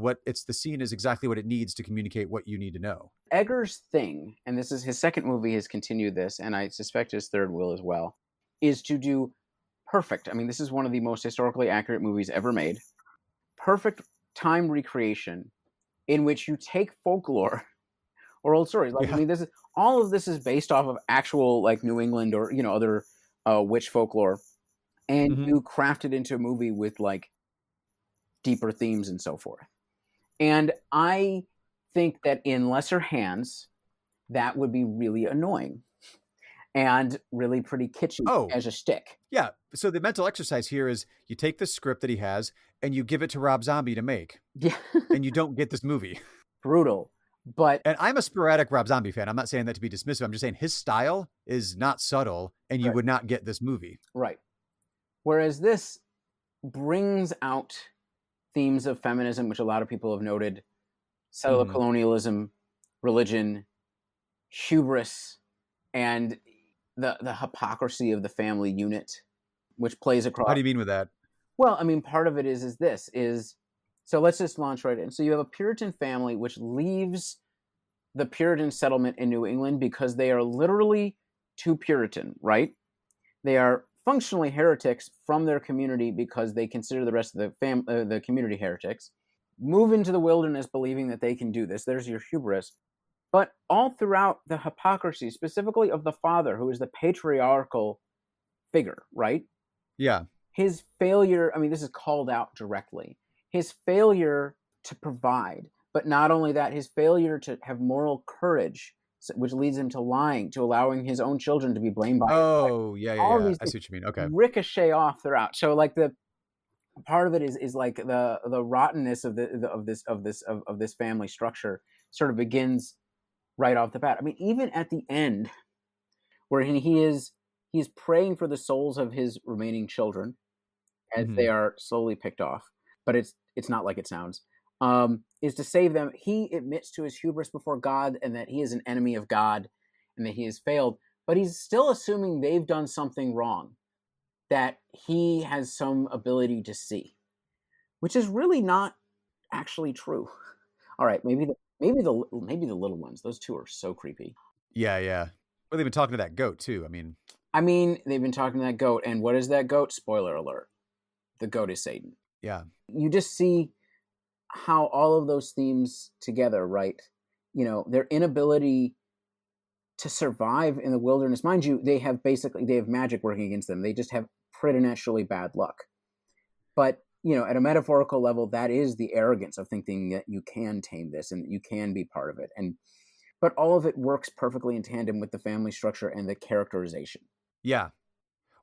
the scene is exactly what it needs to communicate what you need to know. Eggers' thing, and this is his second movie, has continued this, and I suspect his third will as well, is to do perfect. I mean, this is one of the most historically accurate movies ever made. Perfect time recreation in which you take folklore or old stories. Like, I mean, all of this is based off of actual like New England or other witch folklore, and you craft it into a movie with like deeper themes and so forth. And I think that in lesser hands, that would be really annoying and really pretty kitschy as a shtick. Yeah. So the mental exercise here is you take the script that he has and you give it to Rob Zombie to make. Yeah. And you don't get this movie. Brutal. And I'm a sporadic Rob Zombie fan. I'm not saying that to be dismissive. I'm just saying his style is not subtle, and you would not get this movie. Right. Whereas this brings out themes of feminism, which a lot of people have noted, settler colonialism, religion, hubris, and the hypocrisy of the family unit, which plays across. How do you mean with that? Well, I mean, part of it is so let's just launch right in. So you have a Puritan family which leaves the Puritan settlement in New England because they are literally too Puritan, right? They are functionally heretics from their community because they consider the rest of the community heretics. Move into the wilderness believing that they can do this. There's your hubris. But all throughout the hypocrisy, specifically of the father, who is the patriarchal figure, right? Yeah. His failure, I mean, this is called out directly. His failure to provide, but not only that, his failure to have moral courage, which leads him to lying, to allowing his own children to be blamed by him. Yeah. All these I see what you mean. Okay. Ricochet off throughout. So like the part of it is like the rottenness of this family structure sort of begins right off the bat. I mean, even at the end, where he's praying for the souls of his remaining children as they are slowly picked off, but it's not like it sounds. Is to save them. He admits to his hubris before God and that he is an enemy of God and that he has failed, but he's still assuming they've done something wrong that he has some ability to see, which is really not actually true. All right, maybe the little ones. Those two are so creepy. Yeah. Well, they've been talking to that goat too. I mean, they've been talking to that goat, and what is that goat? Spoiler alert: the goat is Satan. Yeah. You just see how all of those themes together, right? Their inability to survive in the wilderness. Mind you, they have magic working against them. They just have preternaturally bad luck. But, at a metaphorical level, that is the arrogance of thinking that you can tame this and that you can be part of it. But all of it works perfectly in tandem with the family structure and the characterization. Yeah.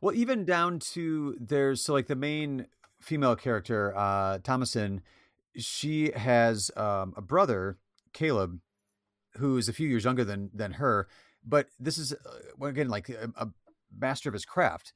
Well, even down to the main female character, Thomason, she has a brother, Caleb, who is a few years younger than her. But this is, again, like a master of his craft.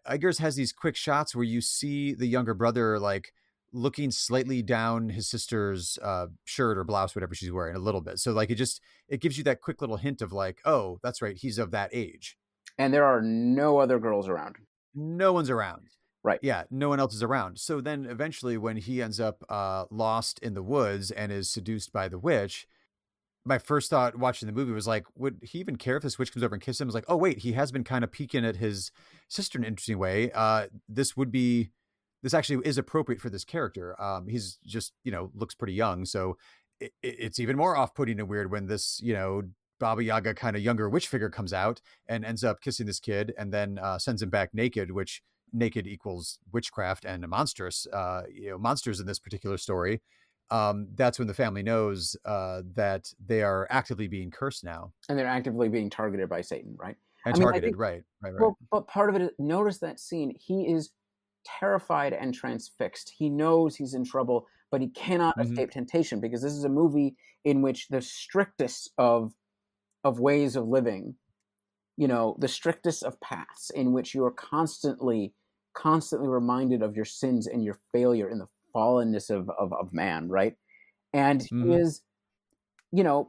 Eggers has these quick shots where you see the younger brother like looking slightly down his sister's shirt or blouse, whatever she's wearing, a little bit. So like it gives you that quick little hint of like, oh, that's right, he's of that age. And there are no other girls around. No one's around. Right. Yeah, no one else is around. So then eventually when he ends up lost in the woods and is seduced by the witch, my first thought watching the movie was like, would he even care if this witch comes over and kisses him? I was like, oh, wait, he has been kind of peeking at his sister in an interesting way. This actually is appropriate for this character. He's just, looks pretty young. So it's even more off-putting and weird when this, Baba Yaga kind of younger witch figure comes out and ends up kissing this kid and then sends him back naked, which naked equals witchcraft and a monstrous, monsters in this particular story. That's when the family knows that they are actively being cursed now. And they're actively being targeted by Satan, right? And targeted, right. Well, but part of it is, notice that scene, he is terrified and transfixed. He knows he's in trouble, but he cannot escape temptation, because this is a movie in which the strictest of ways of living, the strictest of paths, in which you are constantly reminded of your sins and your failure in the fallenness of man, right? And he is,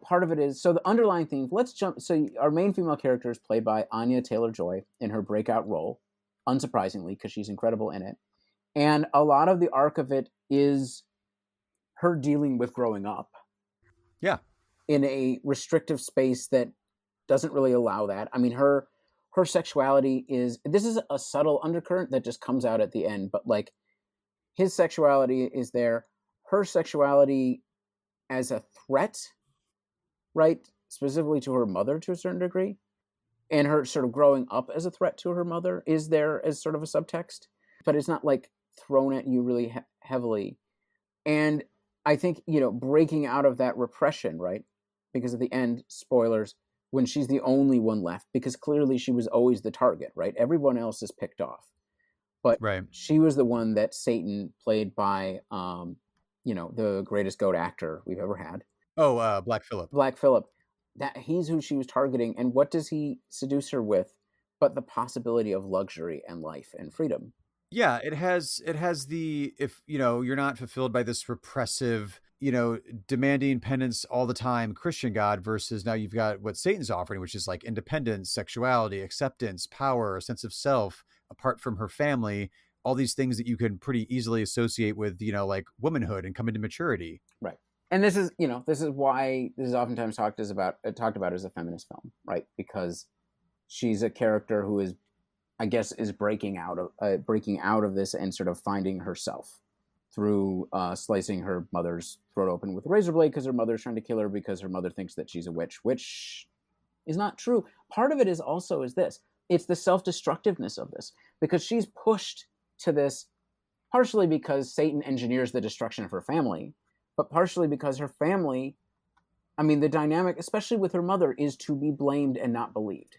part of it is, so the underlying theme, let's jump. So our main female character is played by Anya Taylor-Joy in her breakout role, unsurprisingly, because she's incredible in it. And a lot of the arc of it is her dealing with growing up. Yeah. In a restrictive space that doesn't really allow that. I mean, her sexuality this is a subtle undercurrent that just comes out at the end, but like his sexuality is there. Her sexuality as a threat, right? Specifically to her mother to a certain degree. And her sort of growing up as a threat to her mother is there as sort of a subtext, but it's not like thrown at you really heavily. And I think, breaking out of that repression, right? Because at the end, spoilers, when she's the only one left, because clearly she was always the target, right? Everyone else is picked off. But she was the one that Satan, played by, the greatest goat actor we've ever had. Oh, Black Phillip. Black Phillip. That he's who she was targeting. And what does he seduce her with but the possibility of luxury and life and freedom? Yeah, it has the, if, you're not fulfilled by this repressive, demanding penance all the time Christian God, versus now you've got what Satan's offering, which is like independence, sexuality, acceptance, power, a sense of self apart from her family, all these things that you can pretty easily associate with, like womanhood and come into maturity. Right. And this is why this is oftentimes talked about as a feminist film, right? Because she's a character who is, I guess, is breaking out of this and sort of finding herself through slicing her mother's throat open with a razor blade because her mother's trying to kill her because her mother thinks that she's a witch, which is not true. Part of it is also this. It's the self-destructiveness of this, because she's pushed to this partially because Satan engineers the destruction of her family, but partially because her family, I mean, the dynamic, especially with her mother, is to be blamed and not believed.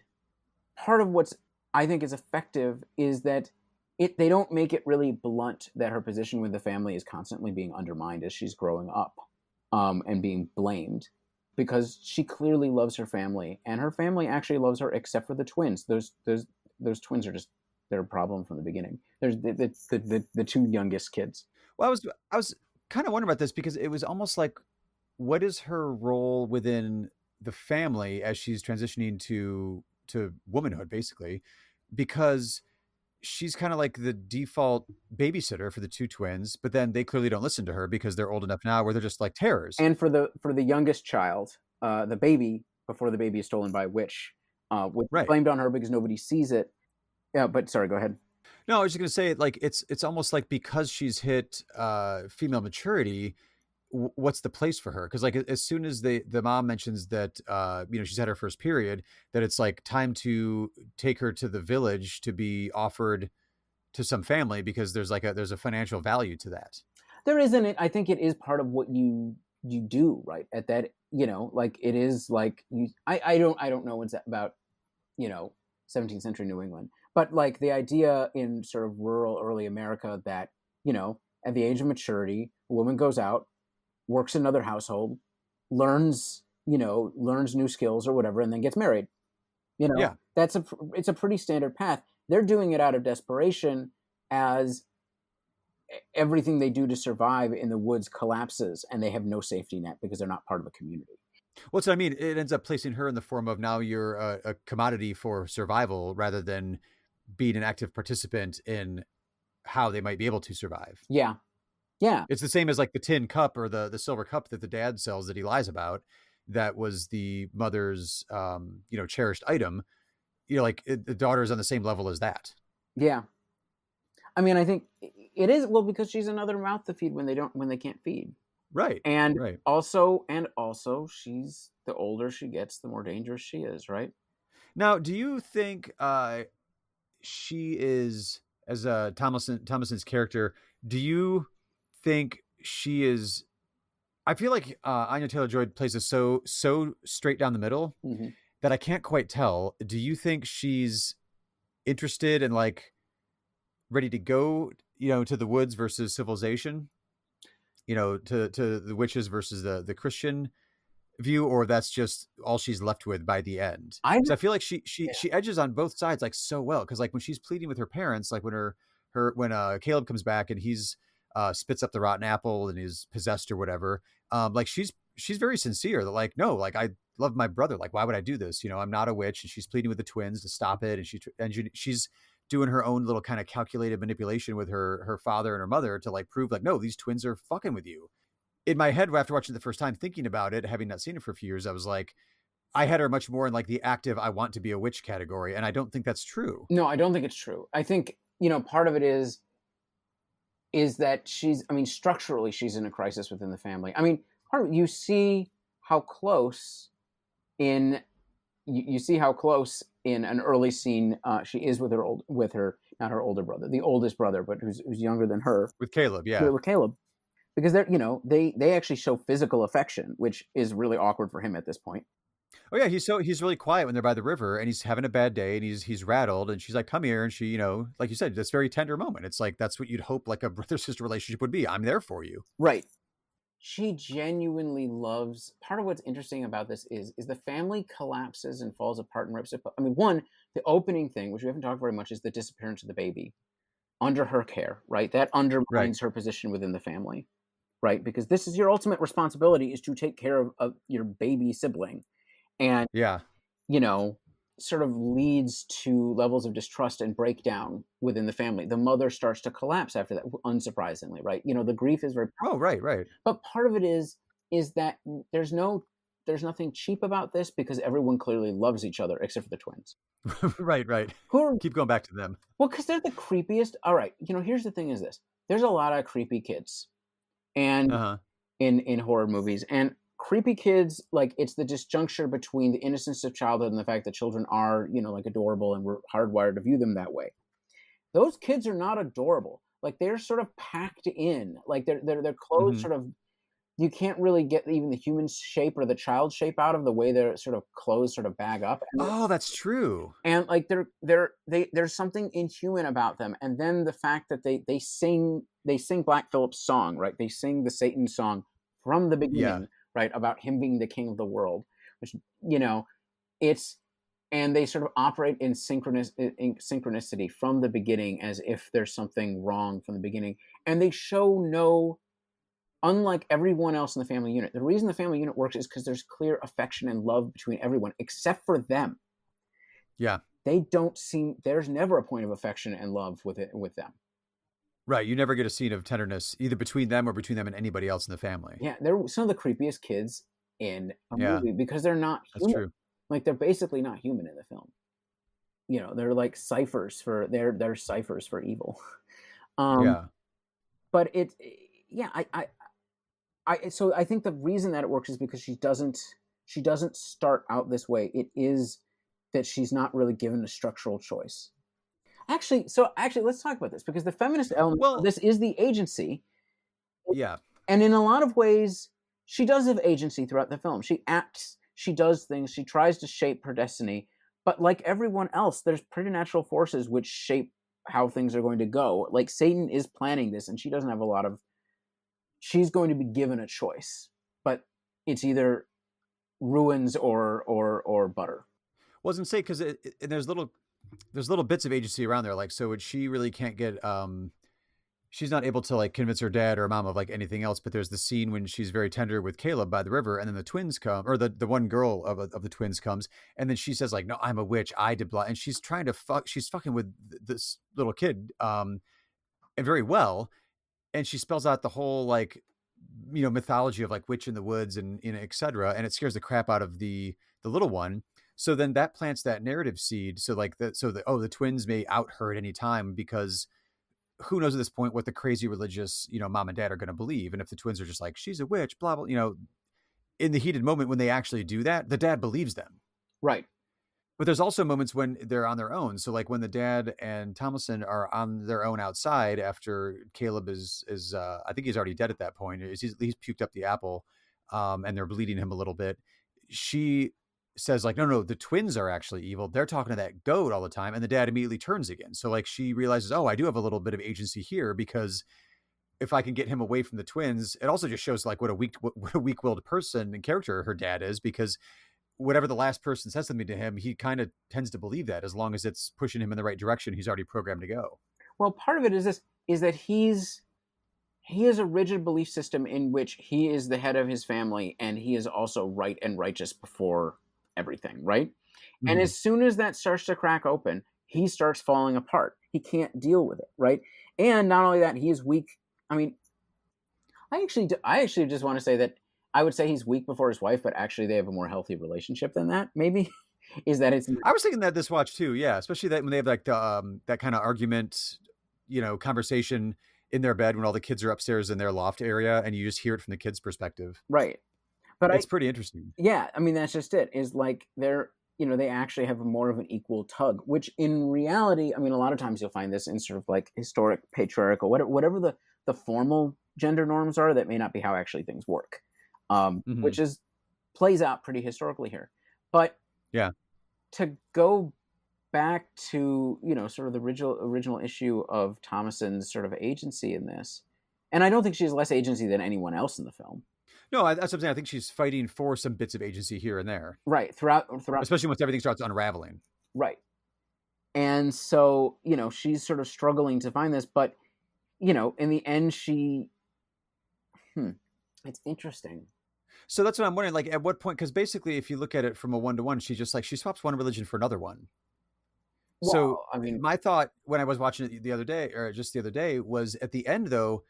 Part of what's, I think, is effective is that they don't make it really blunt that her position with the family is constantly being undermined as she's growing up, and being blamed, because she clearly loves her family, and her family actually loves her, except for the twins. Those twins are just, they're a problem from the beginning. There's the two youngest kids. Well, I was kind of wondering about this, because it was almost like, what is her role within the family as she's transitioning to womanhood, basically, because she's kind of like the default babysitter for the two twins, but then they clearly don't listen to her because they're old enough now where they're just like terrors. And for the youngest child, the baby, before the baby is stolen by a witch, blamed on her because nobody sees it. Yeah, but sorry, go ahead. No, I was just gonna say, like, it's almost like, because she's hit female maturity, what's the place for her? Because like, as soon as the mom mentions that she's had her first period, that it's like time to take her to the village to be offered to some family, because there's a financial value to that. There isn't it. I think it is part of what you do, right? At that, like, it is like I don't know what's about 17th century New England, but like the idea in sort of rural early America that at the age of maturity, a woman goes out, works in another household, learns new skills or whatever, and then gets married. Yeah. It's a pretty standard path. They're doing it out of desperation, as everything they do to survive in the woods collapses and they have no safety net because they're not part of a community. Well, so I mean, it ends up placing her in the form of, now you're a commodity for survival rather than being an active participant in how they might be able to survive. Yeah. Yeah. It's the same as like the tin cup or the silver cup that the dad sells that he lies about. That was the mother's, cherished item. Like the daughter's on the same level as that. Yeah. I mean, I think it is, well, because she's another mouth to feed when they can't feed. Right. And right. also she's, the older she gets, the more dangerous she is. Right. Now, do you think she is, as Thomason's character, do you think she is, I feel like Anya Taylor-Joy plays us so straight down the middle, mm-hmm. that I can't quite tell. Do you think she's interested and like ready to go, to the woods versus civilization, to the witches versus the Christian view, or that's just all she's left with by the end? I feel like she edges on both sides like so well, because like when she's pleading with her parents, like when Caleb comes back and he's spits up the rotten apple and is possessed or whatever. Like she's very sincere. That like, no, like I love my brother. Like, why would I do this? You know, I'm not a witch. And she's pleading with the twins to stop it. And she's doing her own little kind of calculated manipulation with her father and her mother to like prove like, no, these twins are fucking with you. In my head, after watching it the first time, thinking about it, having not seen it for a few years, I was like, I had her much more in like the active, I want to be a witch category. And I don't think that's true. No, I don't think it's true. I think, part of it is that structurally she's in a crisis within the family. I mean, you see how close in an early scene she is with not her older brother, the oldest brother, but who's younger than her. With Caleb, yeah. With Caleb. Because they actually show physical affection, which is really awkward for him at this point. Oh yeah, he's really quiet when they're by the river and he's having a bad day and he's rattled and she's like, come here, and she, like you said, this very tender moment. It's like that's what you'd hope like a brother-sister relationship would be. I'm there for you. Right. She genuinely loves. Part of what's interesting about this is the family collapses and falls apart and rips apart. I mean, one, the opening thing, which we haven't talked very much, is the disappearance of the baby under her care, right? That undermines her position within the family, right? Because this is your ultimate responsibility, is to take care of your baby sibling. And, sort of leads to levels of distrust and breakdown within the family. The mother starts to collapse after that, unsurprisingly, right? The grief is very... Oh, right. But part of it is that there's nothing cheap about this because everyone clearly loves each other except for the twins. Right. Keep going back to them. Well, because they're the creepiest. All right, here's the thing is this. There's a lot of creepy kids and in horror movies. And creepy kids, like, it's the disjuncture between the innocence of childhood and the fact that children are, like, adorable and we're hardwired to view them that way. Those kids are not adorable. Like, they're sort of packed in. Like, their clothes sort of, you can't really get even the human shape or the child shape out of the way their sort of clothes sort of bag up. Oh, that's true. And like there's something inhuman about them. And then the fact that they sing Black Phillip's song, right? They sing the Satan song from the beginning, right? About him being the king of the world, which, and they sort of operate in synchronicity from the beginning, as if there's something wrong from the beginning. And they show unlike everyone else in the family unit, the reason the family unit works is because there's clear affection and love between everyone except for them. Yeah. There's never a point of affection and love with them. Right. You never get a scene of tenderness either between them or between them and anybody else in the family. Yeah. They're some of the creepiest kids in a movie because they're not human. That's true. Like, they're basically not human in the film. They're like ciphers they're ciphers for evil. But so I think the reason that it works is because she doesn't start out this way. It is that she's not really given a structural choice. Actually, let's talk about this, because the feminist element of this is the agency. Yeah. And in a lot of ways, she does have agency throughout the film. She acts, she does things, she tries to shape her destiny. But like everyone else, there's preternatural forces which shape how things are going to go. Like, Satan is planning this, and she doesn't have she's going to be given a choice, but it's either ruins or butter. Well, I was gonna say, because there's little bits of agency around there. Like, so she really can't get, she's not able to like convince her dad or mom of like anything else. But there's the scene when she's very tender with Caleb by the river, and then the twins come, or the one girl of the twins comes, and then she says like, no, I'm a witch, I did blah, and she's trying to she's fucking with this little kid, and very well. And she spells out the whole like, mythology of like witch in the woods and et cetera. And it scares the crap out of the little one. So then that plants that narrative seed. So like the twins may out her at any time, because who knows at this point what the crazy religious, mom and dad are going to believe. And if the twins are just like, she's a witch, blah, blah, in the heated moment when they actually do that, the dad believes them. Right. But there's also moments when they're on their own. So like when the dad and Thomason are on their own outside after Caleb is I think he's already dead at that point. He's puked up the apple, and they're bleeding him a little bit. She says like, no, the twins are actually evil. They're talking to that goat all the time. And the dad immediately turns again. So like she realizes, oh, I do have a little bit of agency here, because if I can get him away from the twins, it also just shows like what a weak-willed person and character her dad is, because whatever the last person says something to him, he kind of tends to believe that, as long as it's pushing him in the right direction. He's already programmed to go. Well, part of it is that he has a rigid belief system in which he is the head of his family and he is also right and righteous before everything, right? And as soon as that starts to crack open, he starts falling apart. He can't deal with it, right? And not only that, he is weak. I mean, I actually just want to say that I would say he's weak before his wife, but actually they have a more healthy relationship than that, maybe. Is that it's... I was thinking that this watch too, yeah. Especially that when they have like the, that kind of argument, conversation in their bed when all the kids are upstairs in their loft area and you just hear it from the kids' perspective. Right. But it's pretty interesting. Yeah, I mean, that's just it. Is like they're, they actually have more of an equal tug, which in reality, I mean, a lot of times you'll find this in sort of like historic patriarchal, whatever the formal gender norms are, that may not be how actually things work, which plays out pretty historically here. But yeah, to go back to, sort of the original issue of Thomason's sort of agency in this, and I don't think she has less agency than anyone else in the film. No, that's what I'm saying. I think she's fighting for some bits of agency here and there. Right. Throughout. Especially once everything starts unraveling. Right. And so, she's sort of struggling to find this, but, in the end, it's interesting. So that's what I'm wondering, like, at what point, because basically, if you look at it from a 1-to-1, she swaps one religion for another one. Well, so, I mean, my thought when I was watching it the other day, was at the end, though,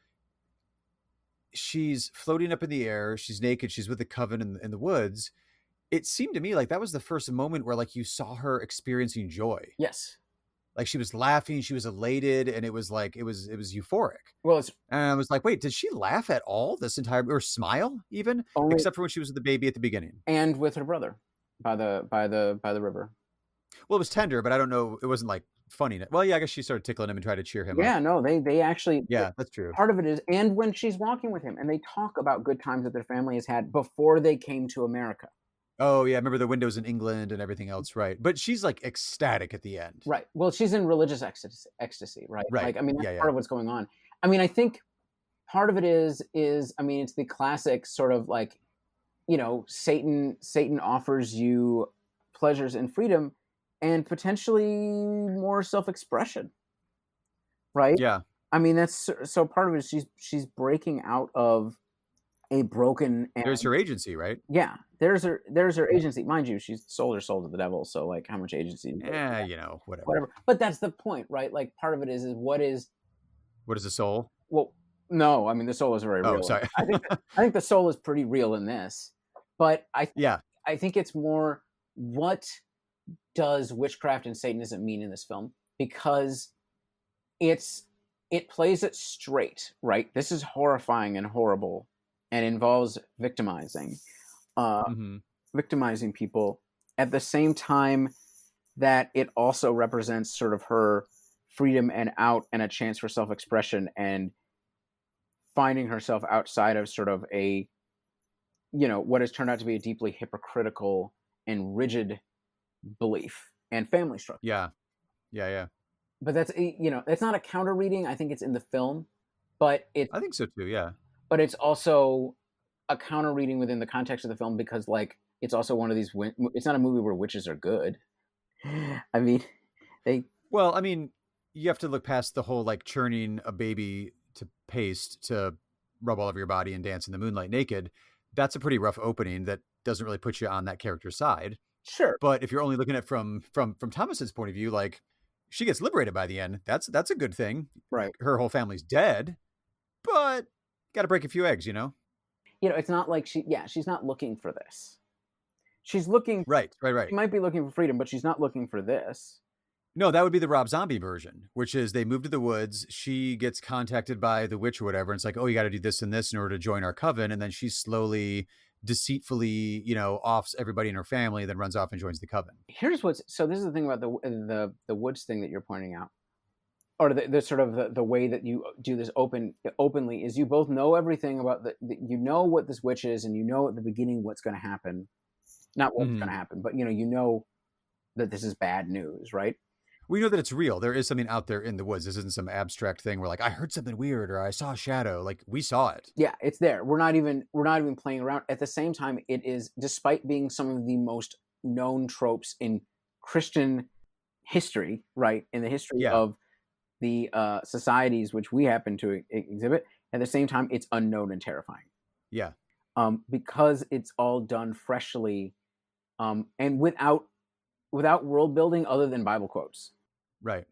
she's floating up in the air. She's naked. She's with the coven in the woods. It seemed to me like that was the first moment where like you saw her experiencing joy. Yes. Like she was laughing, she was elated, and it was like, it was euphoric. Well, and I was like, wait, did she laugh at all this entire, or smile even? Except for when she was with the baby at the beginning. And with her brother by the river. Well, it was tender, but I don't know. It wasn't like funny. Well, yeah, I guess she started tickling him and tried to cheer him up. Yeah, no, they actually... Yeah, that's true. Part of it is, and when she's walking with him, and they talk about good times that their family has had before they came to America. Oh, yeah, remember the windows in England and everything else, right? But she's like ecstatic at the end. Right. Well, she's in ecstasy, right? Right. Like, I mean, that's part of what's going on. I mean, I think part of it is, I mean, it's the classic sort of like, Satan offers you pleasures and freedom, and potentially more self-expression, right? Yeah. I mean, that's so part of it is she's breaking out of a broken... There's her agency, right? Yeah, there's her agency. Mind you, she's sold her soul to the devil, so like how much agency? Yeah, whatever. But that's the point, right? Like part of it is what is the soul? Well, no, I mean the soul is very real. Oh, sorry. I think the soul is pretty real in this, but I think it's more what does witchcraft and Satanism mean in this film, because it plays it straight, right? This is horrifying and horrible and involves victimizing people at the same time that it also represents sort of her freedom and out and a chance for self-expression and finding herself outside of sort of a, what has turned out to be a deeply hypocritical and rigid belief and family structure. Yeah. But that's, it's not a counter reading. I think it's in the film, but I think so too. Yeah. But it's also a counter reading within the context of the film, because like, it's also one of these, it's not a movie where witches are good. I mean, well, I mean, you have to look past the whole, like churning a baby to paste to rub all over your body and dance in the moonlight naked. That's a pretty rough opening that doesn't really put you on that character's side. Sure. But if you're only looking at it from Thomas's point of view, like she gets liberated by the end. That's a good thing. Right. Her whole family's dead, but got to break a few eggs, it's not like she's not looking for this. She's looking... Right. She might be looking for freedom, but she's not looking for this. No, that would be the Rob Zombie version, which is they move to the woods. She gets contacted by the witch or whatever. And it's like, oh, you got to do this and this in order to join our coven. And then she slowly, deceitfully, offs everybody in her family, then runs off and joins the coven. So this is the thing about the woods thing that you're pointing out, or the sort of the way that you do this openly is you both know everything about you know what this witch is, and you know at the beginning what's going to happen. Not what's going to happen, but you know that this is bad news, right? We know that it's real. There is something out there in the woods. This isn't some abstract thing where like I heard something weird or I saw a shadow. Like we saw it. Yeah, it's there. We're not even playing around. At the same time, it is, despite being some of the most known tropes in Christian history, right? In the history of the societies which we happen to exhibit, At the same time, it's unknown and terrifying. Yeah. Because it's all done freshly, and without world building other than Bible quotes. Right.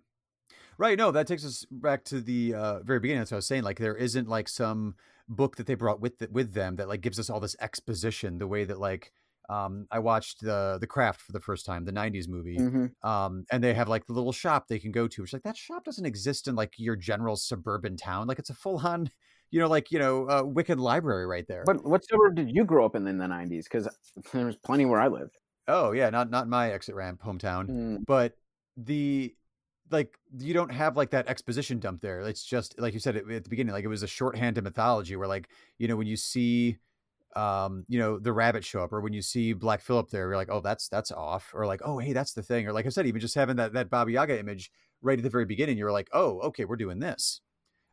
No, that takes us back to the very beginning. That's what I was saying. Like, there isn't like some book that they brought with them that like gives us all this exposition. The way that like I watched the Craft for the first time, the '90s movie, and they have like the little shop they can go to. Which like that shop doesn't exist in like your general suburban town. Like it's a full on, Wiccan library right there. But what suburb did you grow up in the '90s? Because there was plenty where I lived. Oh yeah, not my exit ramp hometown, but you don't have like that exposition dump there. It's just like you said at the beginning, like it was a shorthand to mythology where like, when you see, the rabbit show up, or when you see Black Phillip there, you're like, oh, that's off. Or like, oh, hey, that's the thing. Or like I said, even just having that Baba Yaga image right at the very beginning, you're like, oh, okay, we're doing this.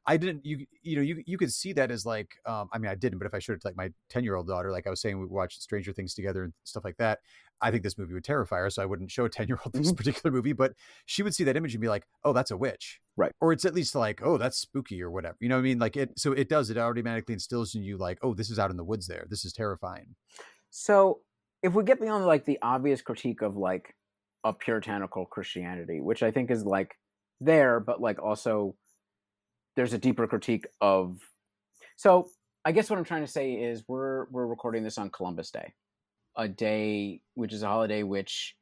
I didn't, you could see that as like, I mean, I didn't, but if I showed it to like my 10-year-old daughter, like I was saying, we watched Stranger Things together and stuff like that. I think this movie would terrify her. So I wouldn't show a 10-year-old this particular movie, but she would see that image and be like, oh, that's a witch. Right. Or it's at least like, oh, that's spooky or whatever. You know what I mean? Like it automatically instills in you like, oh, this is out in the woods there. This is terrifying. So if we get beyond like the obvious critique of like a puritanical Christianity, which I think is like there, but like also there's a deeper critique of. So I guess what I'm trying to say is we're recording this on Columbus Day, a day which is a holiday which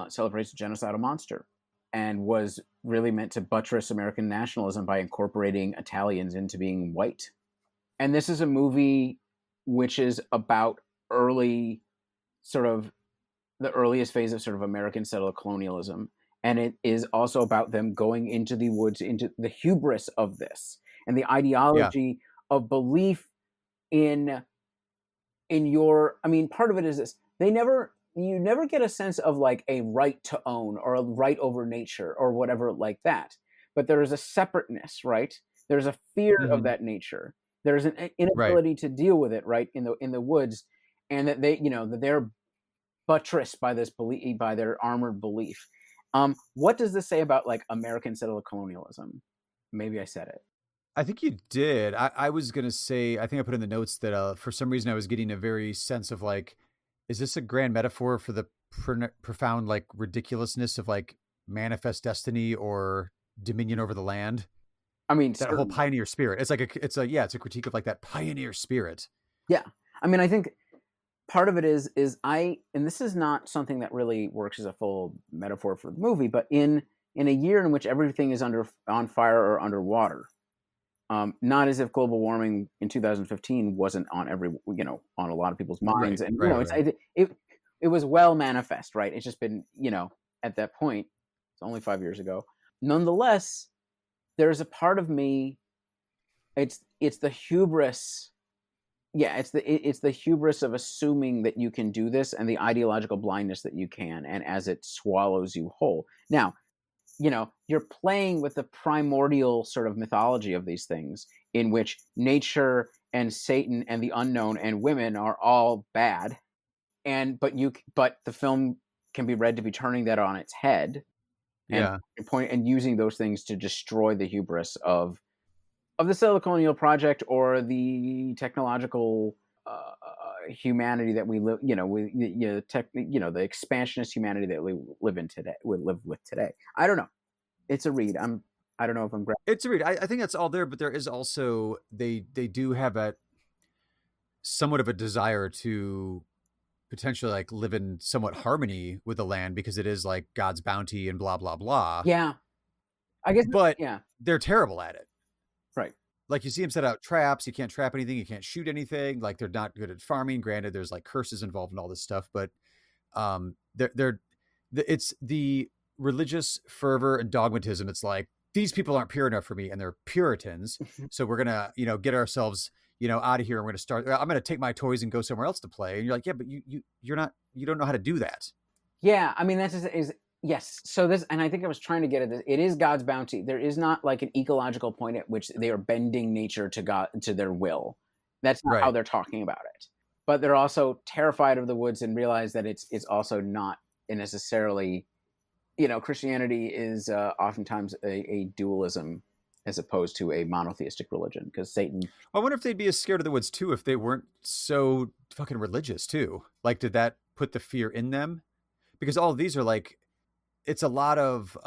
celebrates a genocidal monster and was really meant to buttress American nationalism by incorporating Italians into being white. And this is a movie which is about early, sort of the earliest phase of sort of American settler colonialism. And it is also about them going into the woods, into the hubris of this and the ideology of belief in your, I mean, part of it is this, you never get a sense of like a right to own or a right over nature or whatever like that. But there is a separateness, right? There's a fear of that nature. There's an inability to deal with it, right? In the woods, and that that they're buttressed by this belief, by their armored belief. What does this say about like American settler colonialism? Maybe I said it. I think you did. I was going to say, I think I put in the notes that for some reason I was getting a very sense of like, is this a grand metaphor for the profound like ridiculousness of like manifest destiny or dominion over the land? I mean, that whole pioneer spirit. It's like it's a critique of like that pioneer spirit. Yeah. I mean, I think part of it is and this is not something that really works as a full metaphor for the movie, but in a year in which everything is on fire or underwater, not as if global warming in 2015 wasn't on on a lot of people's minds, it was well manifest, right? It's just been at that point, it's only 5 years ago. Nonetheless, there's a part of me. It's the hubris. Yeah, it's the hubris of assuming that you can do this, and the ideological blindness that you can, and as it swallows you whole. Now, you're playing with the primordial sort of mythology of these things, in which nature and Satan and the unknown and women are all bad, but the film can be read to be turning that on its head, and using those things to destroy the hubris of the settler colonial project or the technological humanity that we live, the expansionist humanity that we live in today. We live with today. I don't know. It's a read. I don't know if I'm. It's a read. I think that's all there, but there is also they do have a somewhat of a desire to potentially like live in somewhat harmony with the land because it is like God's bounty and blah blah blah. Yeah, I guess. But they're terrible at it. Right. Like you see them set out traps. You can't trap anything. You can't shoot anything. Like they're not good at farming. Granted, there's like curses involved in all this stuff, but it's the religious fervor and dogmatism. It's like these people aren't pure enough for me, and they're Puritans. So we're gonna get ourselves out of here. And we're gonna start. I'm gonna take my toys and go somewhere else to play. And you're like, yeah, but you're not. You don't know how to do that. Yeah, I mean is. Yes. So this, and I think I was trying to get at this. It is God's bounty. There is not like an ecological point at which they are bending nature to God, to their will. That's not how they're talking about it. But they're also terrified of the woods and realize that it's also not necessarily, Christianity is oftentimes a dualism as opposed to a monotheistic religion, because Satan... I wonder if they'd be as scared of the woods too if they weren't so fucking religious too. Like, did that put the fear in them? Because all of these are like, it's a lot of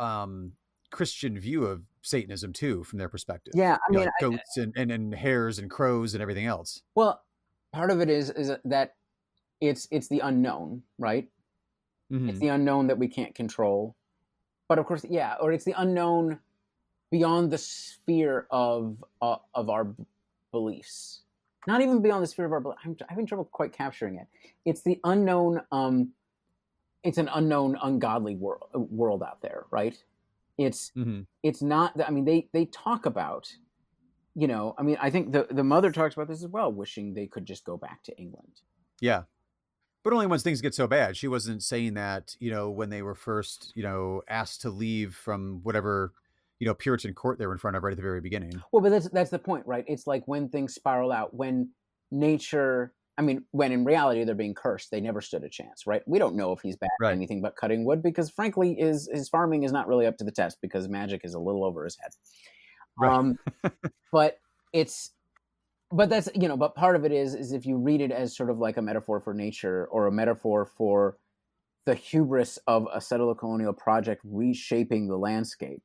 Christian view of Satanism too, from their perspective. Yeah, I mean, like goats and hares and crows and everything else. Well, part of it is that it's the unknown, right? Mm-hmm. It's the unknown that we can't control. But of course, yeah, or it's the unknown beyond the sphere of our beliefs. Not even beyond the sphere of our beliefs. I'm having trouble quite capturing it. It's the unknown. It's an unknown, ungodly world out there, right? It's not that. I mean, they talk about, you know. I mean, I think the mother talks about this as well, wishing they could just go back to England. Yeah. But only once things get so bad. She wasn't saying that, you know, when they were first, you know, asked to leave from whatever, you know, Puritan court they were in front of right at the very beginning. Well, but that's the point, right? It's like when things spiral out, when nature, I mean, when in reality they're being cursed, they never stood a chance, right? We don't know if he's bad at anything but cutting wood, because frankly, his farming is not really up to the test, because magic is a little over his head. Right. But that's, you know, but part of it is if you read it as sort of like a metaphor for nature, or a metaphor for the hubris of a settler colonial project reshaping the landscape,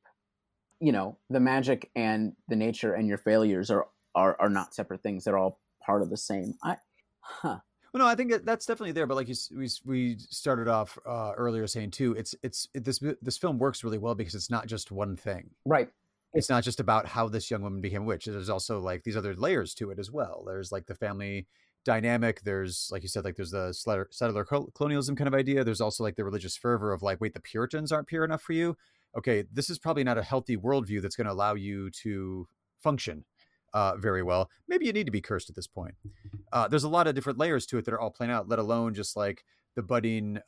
you know, the magic and the nature and your failures are not separate things. They're all part of the same. Well, no, I think that's definitely there. But like we started off earlier saying too, this film works really well because it's not just one thing. Right. It's not just about how this young woman became a witch. There's also like these other layers to it as well. There's like the family dynamic. There's, like you said, like there's the settler colonialism kind of idea. There's also like the religious fervor of like, wait, the Puritans aren't pure enough for you. Okay, this is probably not a healthy worldview that's going to allow you to function very well. Maybe you need to be cursed at this point. There's a lot of different layers to it that are all playing out, let alone just like the budding,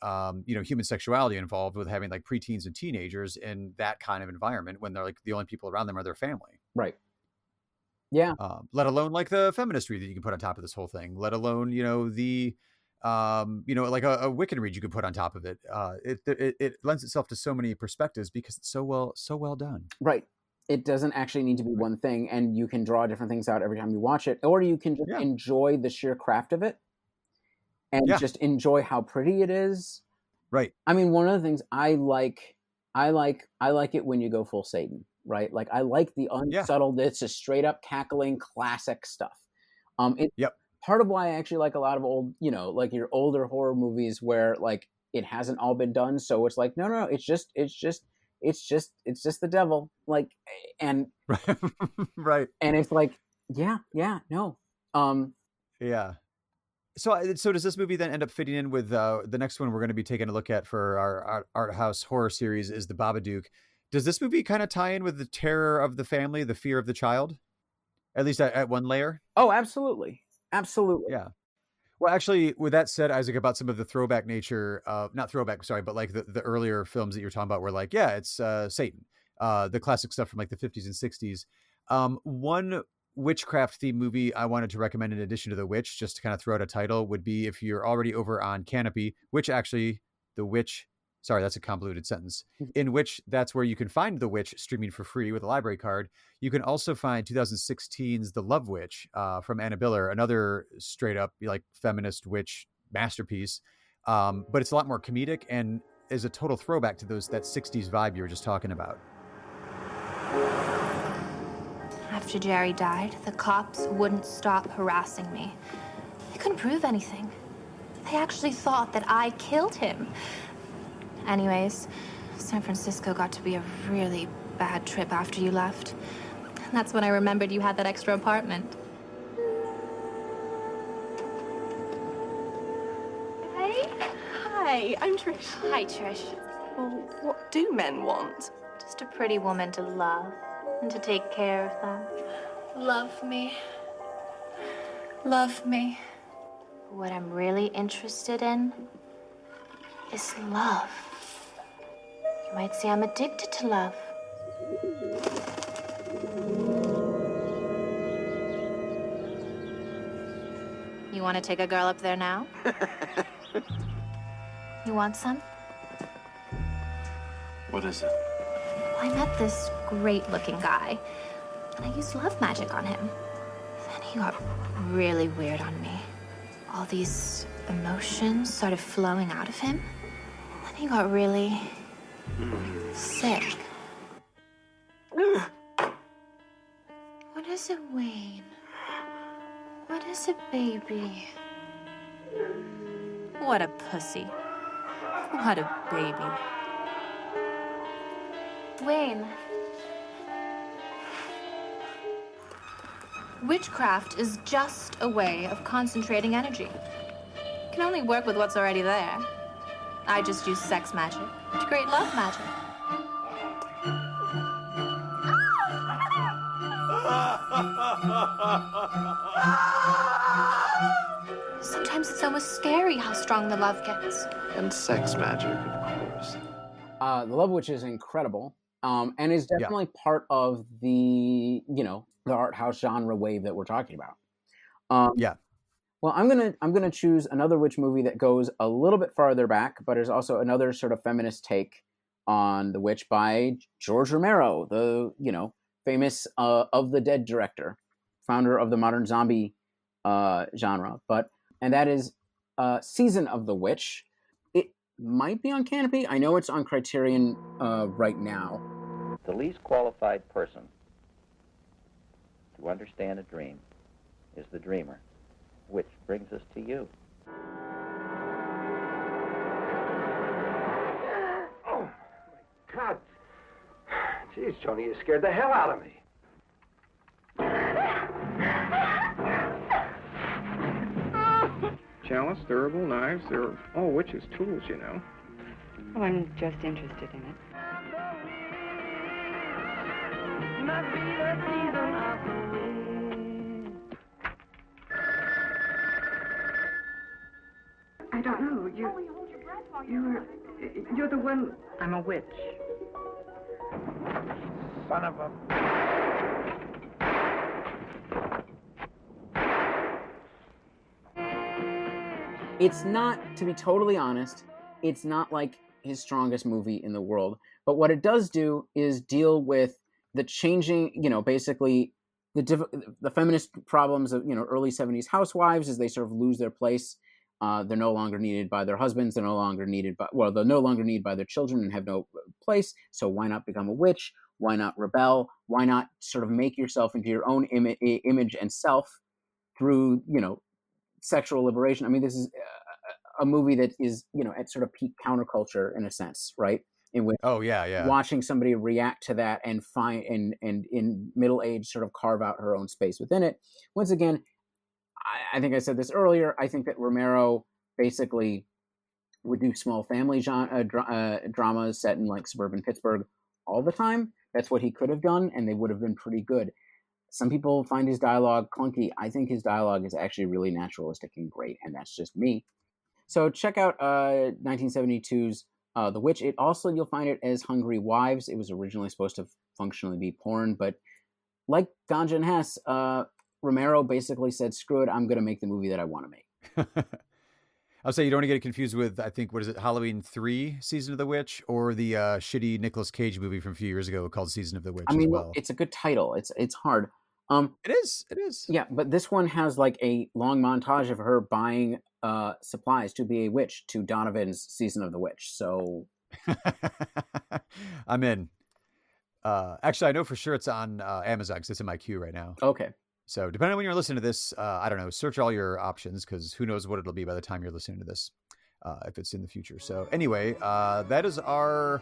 you know, human sexuality involved with having like preteens and teenagers in that kind of environment when they're like the only people around them are their family. Right. Yeah. Let alone like the feminist read that you can put on top of this whole thing, let alone, you know, the, you know, like a Wiccan read you could put on top of it. It lends itself to so many perspectives because it's so well done. Right. It doesn't actually need to be one thing, and you can draw different things out every time you watch it, or you can just enjoy the sheer craft of it. And just enjoy how pretty it is. Right. I mean, one of the things I like it when you go full Satan, right? Like I like the unsubtle, it's a straight up cackling classic stuff. Part of why I actually like a lot of old, you know, like your older horror movies where like it hasn't all been done. So it's like, no, it's just the devil. Like, and right. And it's like, yeah. So does this movie then end up fitting in with the next one we're going to be taking a look at for our art house horror series is The Babadook. Does this movie kind of tie in with the terror of the family, the fear of the child? At least at one layer? Oh, absolutely. Absolutely. Yeah. Well, actually, with that said, Isaac, about some of the throwback nature, not throwback, sorry, but like the earlier films that you're talking about were like, yeah, it's Satan, the classic stuff from like the 50s and 60s. One witchcraft themed movie I wanted to recommend in addition to The Witch, just to kind of throw out a title, would be if you're already over on Canopy, which actually The Witch, sorry, that's a convoluted sentence, in which that's where you can find The Witch streaming for free with a library card. You can also find 2016's The Love Witch from Anna Biller, another straight up like feminist witch masterpiece. But it's a lot more comedic and is a total throwback to that 60s vibe you were just talking about. After Jerry died, the cops wouldn't stop harassing me. They couldn't prove anything. They actually thought that I killed him. Anyways, San Francisco got to be a really bad trip after you left. And that's when I remembered you had that extra apartment. Hey. Hi, I'm Trish. Hi, Trish. Well, what do men want? Just a pretty woman to love and to take care of them. Love me. Love me. What I'm really interested in is love. You might say I'm addicted to love. You want to take a girl up there now? You want some? What is it? Well, I met this great-looking guy. And I used love magic on him. Then he got really weird on me. All these emotions started flowing out of him. Then he got really sick. What is it, Wayne? What is it, baby? What a pussy. What a baby. Wayne. Witchcraft is just a way of concentrating energy. You can only work with what's already there. I just use sex magic to create love magic. Sometimes it's almost scary how strong the love gets. And sex magic, of course. The Love Witch is incredible, and is definitely part of the, the art house genre wave that we're talking about. Yeah. Well, I'm gonna choose another witch movie that goes a little bit farther back, but is also another sort of feminist take on the witch by George Romero, the famous Of the Dead director, founder of the modern zombie genre. And that is Season of the Witch. It might be on Canopy. I know it's on Criterion right now. The least qualified person to understand a dream is the dreamer, which brings us to you. Oh, my God. Jeez, Joni, you scared the hell out of me. Chalice, durable, knives, they're all witches' tools, you know. Oh, I'm just interested in it. I don't know. You're the one. I'm a witch. Son of a... It's not, to be totally honest, it's not like his strongest movie in the world. But what it does do is deal with the changing, basically the feminist problems of, early 70s housewives as they sort of lose their place. They're no longer needed by their husbands. They're no longer needed they're no longer needed by their children and have no place. So why not become a witch? Why not rebel? Why not sort of make yourself into your own image and self through, sexual liberation? I mean, this is a movie that is, at sort of peak counterculture in a sense, right? In which watching somebody react to that and find and in middle age sort of carve out her own space within it. Once again, I think I said this earlier. I think that Romero basically would do small family dramas set in like suburban Pittsburgh all the time. That's what he could have done, and they would have been pretty good. Some people find his dialogue clunky. I think his dialogue is actually really naturalistic and great, and that's just me. So check out 1972's The Witch. You'll find it as Hungry Wives. It was originally supposed to functionally be porn, but like Ganja and Hess, Romero basically said, screw it, I'm going to make the movie that I want to make. I'll say you don't want to get it confused with, I think, Halloween 3, Season of the Witch, or the shitty Nicolas Cage movie from a few years ago called Season of the Witch as well. It's a good title. It's hard. It is. Yeah, but this one has like a long montage of her buying supplies to be a witch to Donovan's Season of the Witch. So I'm in. Actually, I know for sure it's on Amazon because it's in my queue right now. Okay. So depending on when you're listening to this, I don't know, search all your options because who knows what it'll be by the time you're listening to this, if it's in the future. So anyway, that is our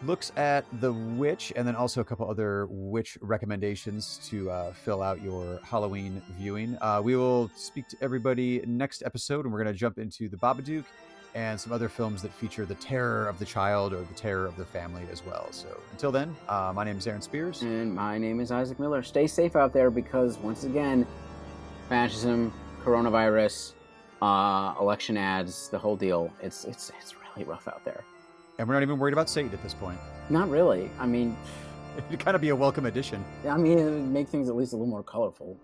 looks at The Witch, and then also a couple other witch recommendations to fill out your Halloween viewing. We will speak to everybody next episode, and we're going to jump into The Babadook and some other films that feature the terror of the child or the terror of the family as well. So until then, my name is Aaron Spears. And my name is Isaac Miller. Stay safe out there because, once again, fascism, coronavirus, election ads, the whole deal. It's really rough out there. And we're not even worried about Satan at this point. Not really. I mean... It'd kind of be a welcome addition. I mean, it would make things at least a little more colorful.